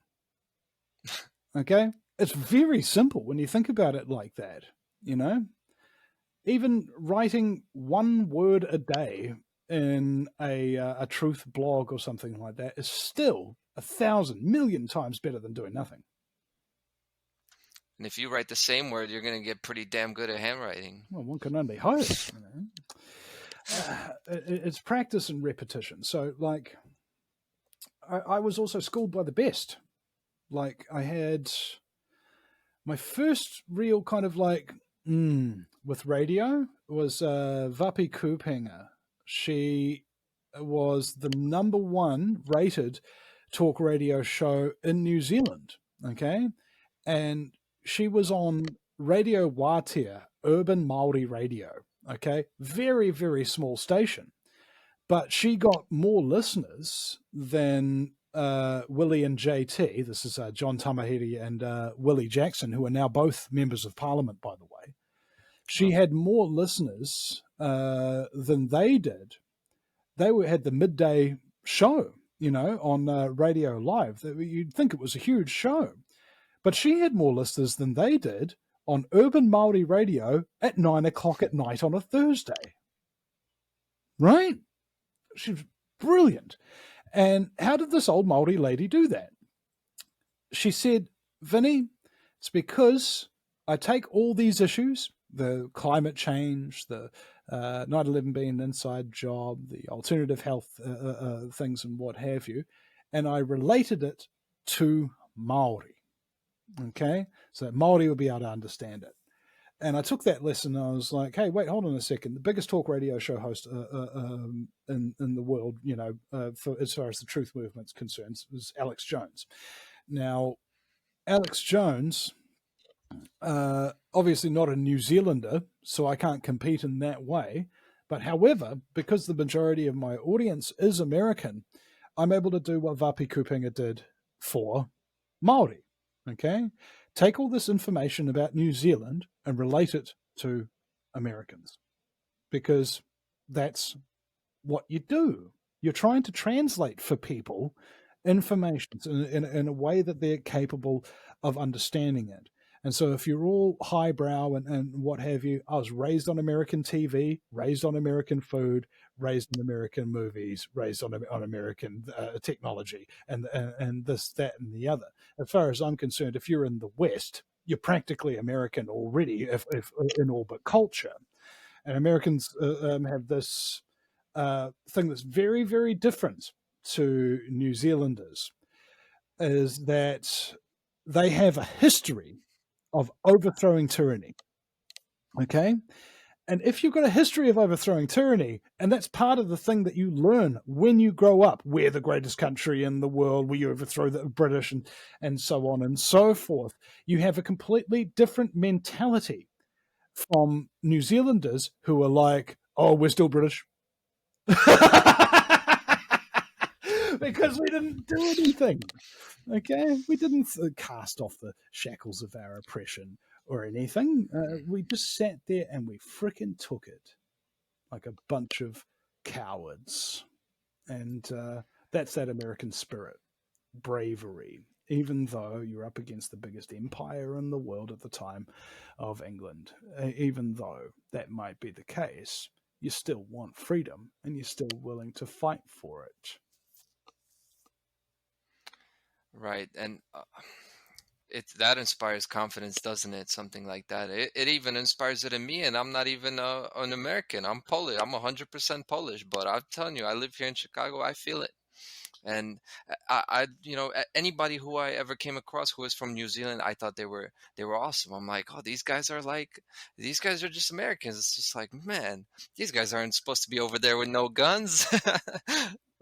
Okay? It's very simple when you think about it like that, you know? Even writing one word a day in a truth blog or something like that is still 1,000 million times better than doing nothing. And if you write the same word, you're going to get pretty damn good at handwriting. Well, one can only hope. You know? It's practice and repetition. So, like, I was also schooled by the best. Like, I had my first real kind of like with radio was Vapi Kupinger. She was the #1 rated talk radio show in New Zealand. Okay, and she was on Radio Wātea, urban Māori radio. Okay, very, very small station. but she got more listeners than Willie and JT. This is John Tamahiri and Willie Jackson, who are now both members of Parliament, by the way. She had more listeners than they did. They had the midday show, on Radio Live. You'd think it was a huge show. But she had more listeners than they did on Urban Māori radio at 9:00 at night on a Thursday. Right? She was brilliant. And how did this old Māori lady do that? She said, Vinny, it's because I take all these issues, the climate change, the 9/11 being an inside job, the alternative health things and what have you, and I related it to Māori. Okay? So that Māori would be able to understand it. And I took that lesson and I was like, hey, wait, hold on a second. The biggest talk radio show host in the world, as far as the truth movement's concerned, was Alex Jones. Now, Alex Jones, obviously not a New Zealander, so I can't compete in that way. But however, because the majority of my audience is American, I'm able to do what Vapi Kupinga did for Māori. Okay? Take all this information about New Zealand and relate it to Americans, because that's what you do. You're trying to translate for people information in a way that they're capable of understanding it. And so if you're all highbrow and what have you, I was raised on American TV, raised on American food, raised in American movies, raised on American technology, and this, that, and the other. As far as I'm concerned, if you're in the West, you're practically American already, if in all but culture. And Americans have this thing that's very, very different to New Zealanders, is that they have a history of overthrowing tyranny. Okay? And if you've got a history of overthrowing tyranny, and that's part of the thing that you learn when you grow up, we're the greatest country in the world, we overthrow the British and so on and so forth, you have a completely different mentality from New Zealanders who are like, oh, we're still British. Because we didn't do anything. Okay? We didn't cast off the shackles of our oppression or anything. We just sat there and we frickin' took it like a bunch of cowards. And that's that American spirit, bravery, even though you're up against the biggest empire in the world at the time of England. Even though that might be the case, you still want freedom and you're still willing to fight for it. Right. And that inspires confidence, doesn't it? Something like that. It even inspires it in me, and I'm not even an American. I'm Polish. I'm 100% Polish, but I'm telling you, I live here in Chicago. I feel it. And I anybody who I ever came across who was from New Zealand, I thought they were awesome. I'm like, oh, these guys are just Americans. It's just like, man, these guys aren't supposed to be over there with no guns.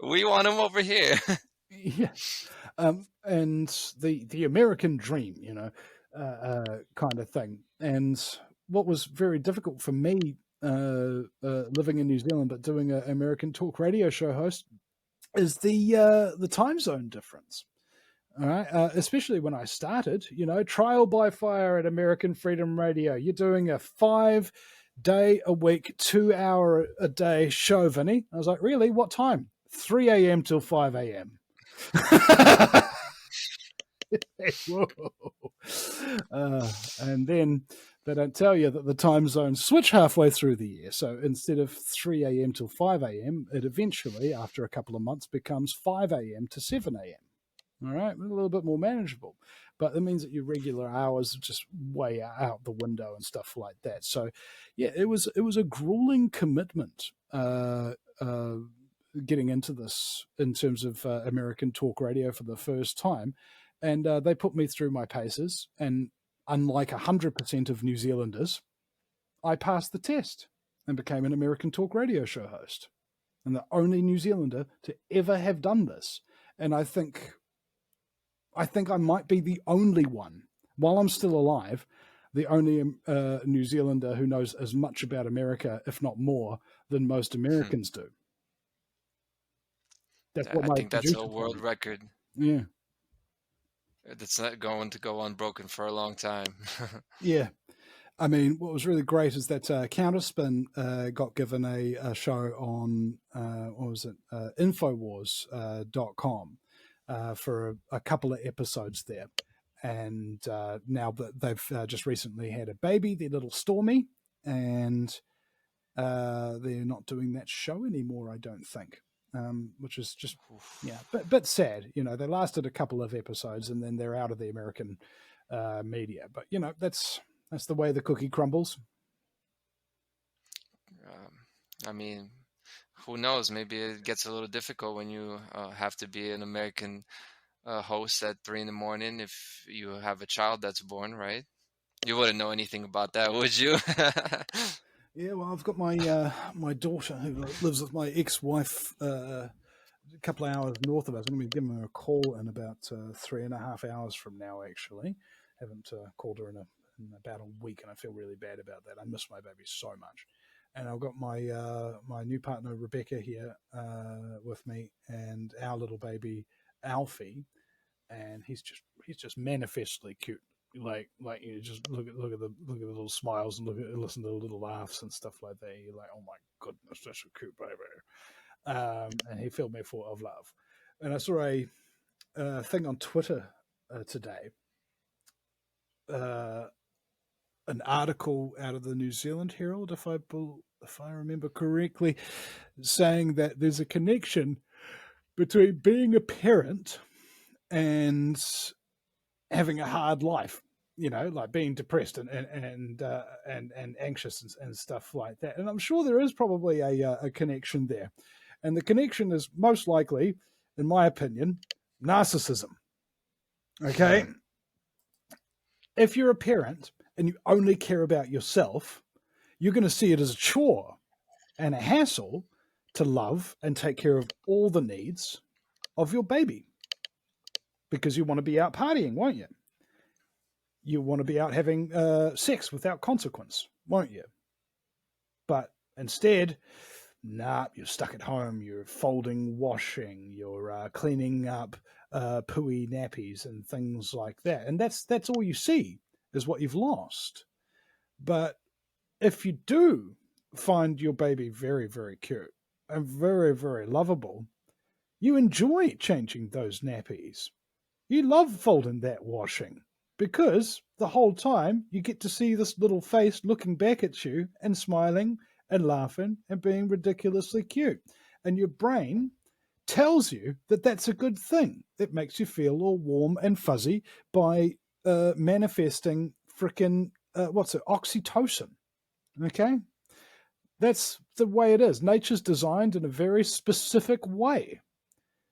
We want them over here. Yeah. And the American dream, kind of thing. And what was very difficult for me living in New Zealand but doing an American talk radio show host is the time zone difference. All right, especially when I started, trial by fire at American Freedom Radio. You're doing a 5-day a week, 2-hour a day show, Vinny. I was like, really? What time? 3 a.m. till 5 a.m. And then they don't tell you that the time zones switch halfway through the year. So instead of 3 a.m. till 5 a.m., it eventually, after a couple of months, becomes 5 a.m. to 7 a.m. All right, a little bit more manageable. But it means that your regular hours are just way out the window and stuff like that. So, yeah, it was a grueling commitment getting into this in terms of American talk radio for the first time. And they put me through my paces. And unlike 100% of New Zealanders, I passed the test and became an American talk radio show host. And the only New Zealander to ever have done this. And I think I might be the only one, while I'm still alive, the only New Zealander who knows as much about America, if not more, than most Americans do. That's what I my think that's a producer told world me. record. Yeah. That's not going to go unbroken for a long time. Yeah. I mean, what was really great is that Counterspin got given a show on, what was it, Infowars.com for a couple of episodes there. And now that they've just recently had a baby, their little Stormy, and they're not doing that show anymore, I don't think, which is just, yeah, bit sad. You know, they lasted a couple of episodes and then they're out of the American media. But, you know, that's the way the cookie crumbles. I mean, who knows? Maybe it gets a little difficult when you have to be an American host at 3 in the morning if you have a child that's born, right? You wouldn't know anything about that, would you? Yeah, well, I've got my my daughter who lives with my ex-wife a couple of hours north of us. I'm going to be giving her a call in about 3.5 hours from now, actually. Haven't called her in about a week, and I feel really bad about that. I miss my baby so much. And I've got my my new partner, Rebecca, here with me, and our little baby, Alfie. And he's just manifestly cute. Like you just look at the little smiles and listen to the little laughs and stuff like that. You're like, oh my goodness, that's a cute baby. And he filled me full of love. And I saw a thing on Twitter today, an article out of the New Zealand Herald, if I remember correctly, saying that there's a connection between being a parent and having a hard life, you know, like being depressed and anxious and stuff like that. And I'm sure there is probably a connection there. And the connection is most likely, in my opinion, narcissism. Okay? If you're a parent and you only care about yourself, you're going to see it as a chore and a hassle to love and take care of all the needs of your baby, because you want to be out partying, won't you? You want to be out having sex without consequence, won't you? But instead, nah, you're stuck at home, you're folding, washing, you're cleaning up pooey nappies and things like that. And that's all you see is what you've lost. But if you do find your baby very, very cute and very, very lovable, you enjoy changing those nappies. You love folding that washing, because the whole time you get to see this little face looking back at you and smiling and laughing and being ridiculously cute. And your brain tells you that that's a good thing. It makes you feel all warm and fuzzy by manifesting frickin' oxytocin. Okay? That's the way it is. Nature's designed in a very specific way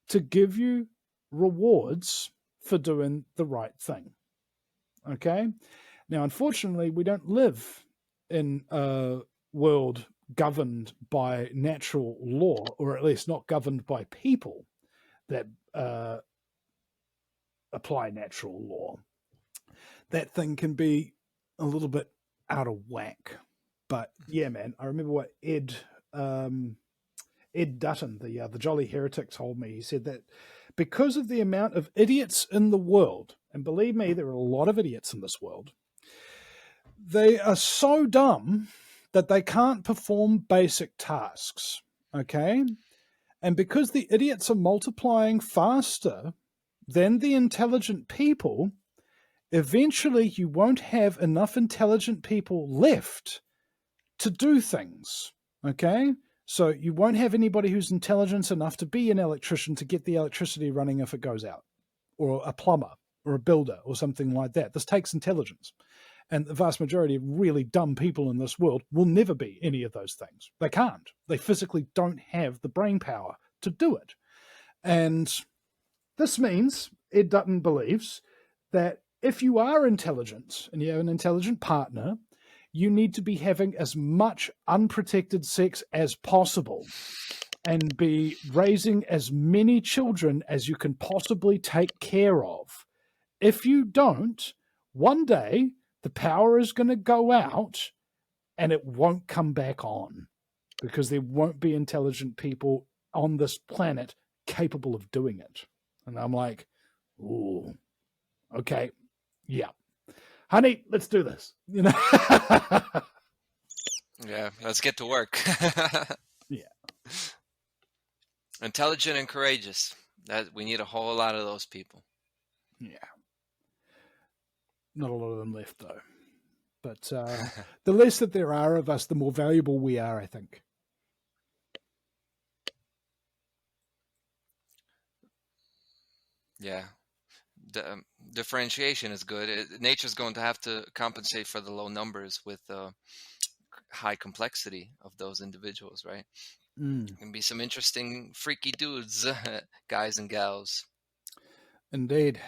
to give you rewards for doing the right thing. Okay? Now, unfortunately, we don't live in a world governed by natural law, or at least not governed by people that apply natural law. That thing can be a little bit out of whack. But yeah, man, I remember what Ed Dutton, the Jolly Heretic, told me. He said that because of the amount of idiots in the world, and believe me, there are a lot of idiots in this world, they are so dumb that they can't perform basic tasks, okay? And because the idiots are multiplying faster than the intelligent people, eventually you won't have enough intelligent people left to do things, okay? So you won't have anybody who's intelligent enough to be an electrician to get the electricity running if it goes out, or a plumber, or a builder, or something like that. This takes intelligence. And the vast majority of really dumb people in this world will never be any of those things. They can't. They physically don't have the brain power to do it. And this means Ed Dutton believes that if you are intelligent and you have an intelligent partner, you need to be having as much unprotected sex as possible and be raising as many children as you can possibly take care of. If you don't, one day the power is going to go out and it won't come back on, because there won't be intelligent people on this planet capable of doing it. And I'm like, ooh, okay, yeah. Honey, let's do this. Yeah, let's get to work. Yeah. Intelligent and courageous. That we need a whole lot of those people. Yeah. Not a lot of them left, though. But the less that there are of us, the more valuable we are, I think. Yeah. Differentiation is good. Nature's going to have to compensate for the low numbers with high complexity of those individuals, right? Can be some interesting, freaky dudes, guys and gals. Indeed.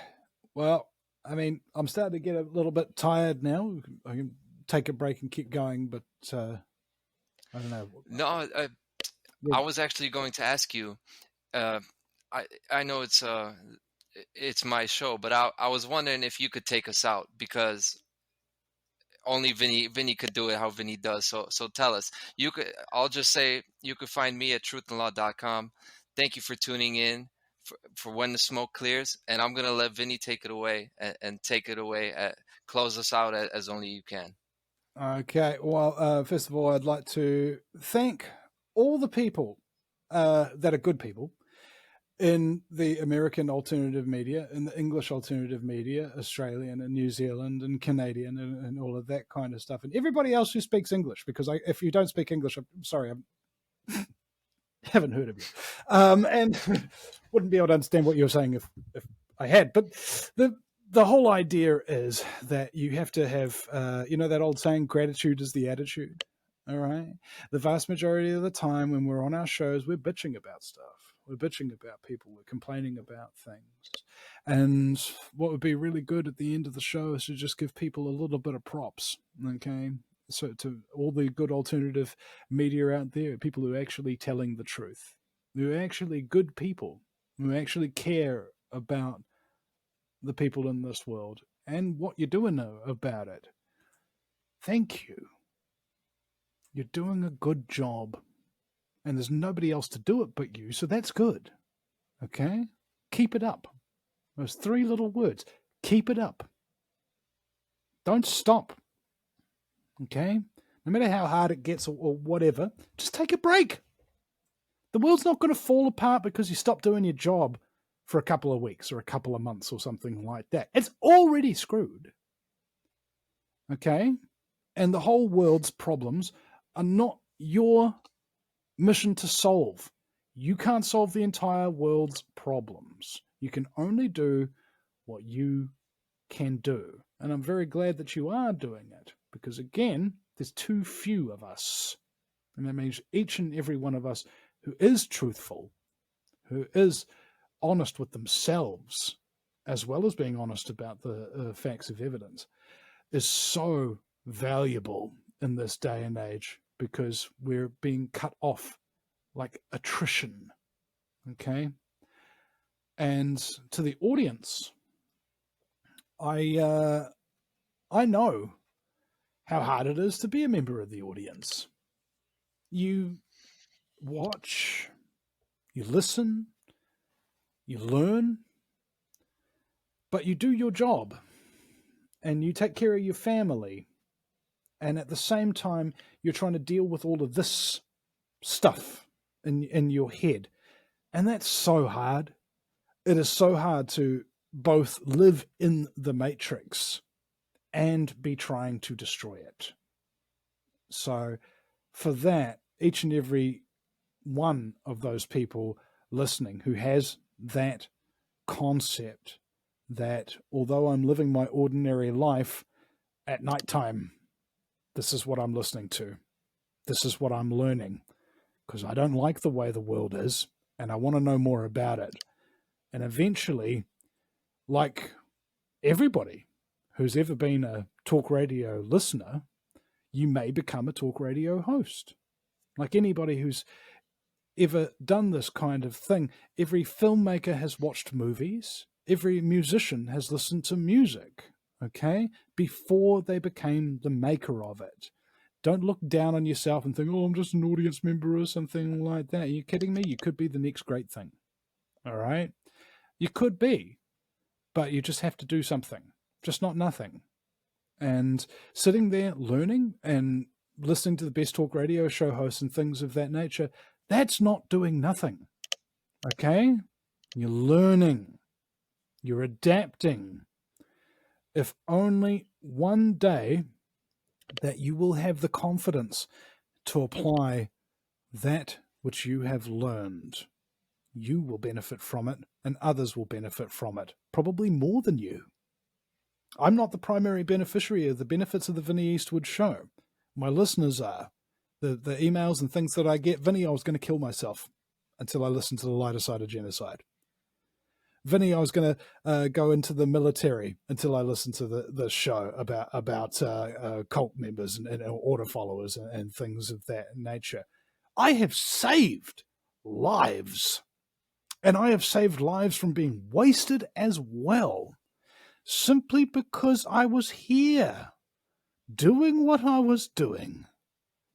Well, I mean, I'm starting to get a little bit tired now. I can take a break and keep going, but I don't know. No, I was actually going to ask you. I know it's my show, but I was wondering if you could take us out, because only Vinny could do it how Vinny does. So tell us. I'll just say you could find me at truthandlaw.com. Thank you for tuning in for When the Smoke Clears, and I'm gonna let Vinny take it away and take it away. Close us out as only you can. Okay. Well, first of all, I'd like to thank all the people that are good people in the American alternative media, in the English alternative media, Australian and New Zealand and Canadian and all of that kind of stuff, and everybody else who speaks English, because if you don't speak English, I'm sorry, I haven't heard of you, and wouldn't be able to understand what you were saying if I had. But the whole idea is that you have to have, that old saying, gratitude is the attitude. All right. The vast majority of the time when we're on our shows, we're bitching about stuff. We're bitching about people. We're complaining about things. And what would be really good at the end of the show is to just give people a little bit of props. Okay. So to all the good alternative media out there, people who are actually telling the truth, who are actually good people, who actually care about the people in this world and what you're doing about it. Thank you. You're doing a good job. And there's nobody else to do it but you, so that's good. Okay? Keep it up. Those 3 little words. Keep it up. Don't stop. Okay? No matter how hard it gets or whatever, just take a break. The world's not going to fall apart because you stop doing your job for a couple of weeks or a couple of months or something like that. It's already screwed. Okay? And the whole world's problems are not your mission to solve. You can't solve the entire world's problems. You can only do what you can do. And I'm very glad that you are doing it, because again, there's too few of us. And that means each and every one of us who is truthful, who is honest with themselves, as well as being honest about the facts of evidence, is so valuable in this day and age, because we're being cut off like attrition. Okay? And to the audience, I know how hard it is to be a member of the audience. You watch, you listen, you learn, but you do your job and you take care of your family. And at the same time, you're trying to deal with all of this stuff in your head. And that's so hard. It is so hard to both live in the matrix and be trying to destroy it. So for that, each and every one of those people listening who has that concept that although I'm living my ordinary life, at nighttime, this is what I'm listening to. This is what I'm learning, because I don't like the way the world is and I want to know more about it. And eventually, like everybody who's ever been a talk radio listener, you may become a talk radio host. Like anybody who's ever done this kind of thing, every filmmaker has watched movies, every musician has listened to music, okay, before they became the maker of it. Don't look down on yourself and think, oh, I'm just an audience member or something like that. Are you kidding me? You could be the next great thing. All right. You could be, but you just have to do something, just not nothing. And sitting there learning and listening to the Best Talk radio show hosts and things of that nature, that's not doing nothing. Okay? You're learning, you're adapting. If only one day that you will have the confidence to apply that which you have learned, you will benefit from it and others will benefit from it, probably more than you. I'm not the primary beneficiary of the benefits of the Vinny Eastwood show. My listeners are. The emails and things that I get, Vinny, I was going to kill myself until I listened to the lighter side of genocide. Vinny, I was going to go into the military until I listened to the show about cult members and order followers and things of that nature. I have saved lives, and I have saved lives from being wasted as well, simply because I was here doing what I was doing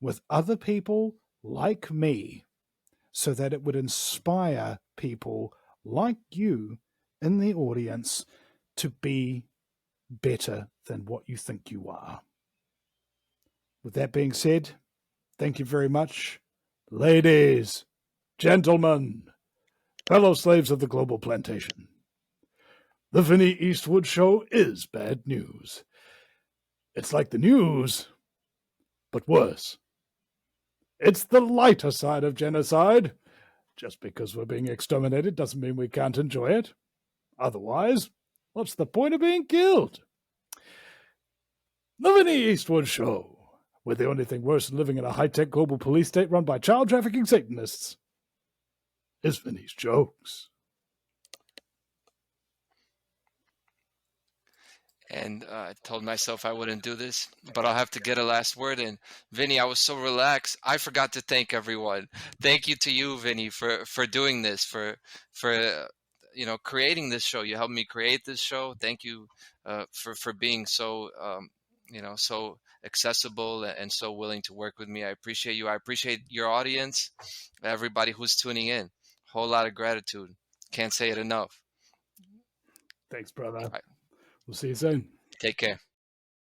with other people like me, so that it would inspire people like you in the audience to be better than what you think you are. With that being said, thank you very much. Ladies, gentlemen, fellow slaves of the global plantation, the Vinny Eastwood show is bad news. It's like the news, but worse. It's the lighter side of genocide. Just because we're being exterminated doesn't mean we can't enjoy it. Otherwise, what's the point of being killed? The Vinny Eastwood Show, where the only thing worse than living in a high-tech global police state run by child trafficking Satanists is Vinny's jokes. And I told myself I wouldn't do this, but I'll have to get a last word in. Vinny, I was so relaxed. I forgot to thank everyone. Thank you to you, Vinny, for doing this, for creating this show. You helped me create this show. Thank you for being so so accessible and so willing to work with me. I appreciate you. I appreciate your audience, everybody who's tuning in. Whole lot of gratitude. Can't say it enough. Thanks, brother. Right. We'll see you soon. Take care.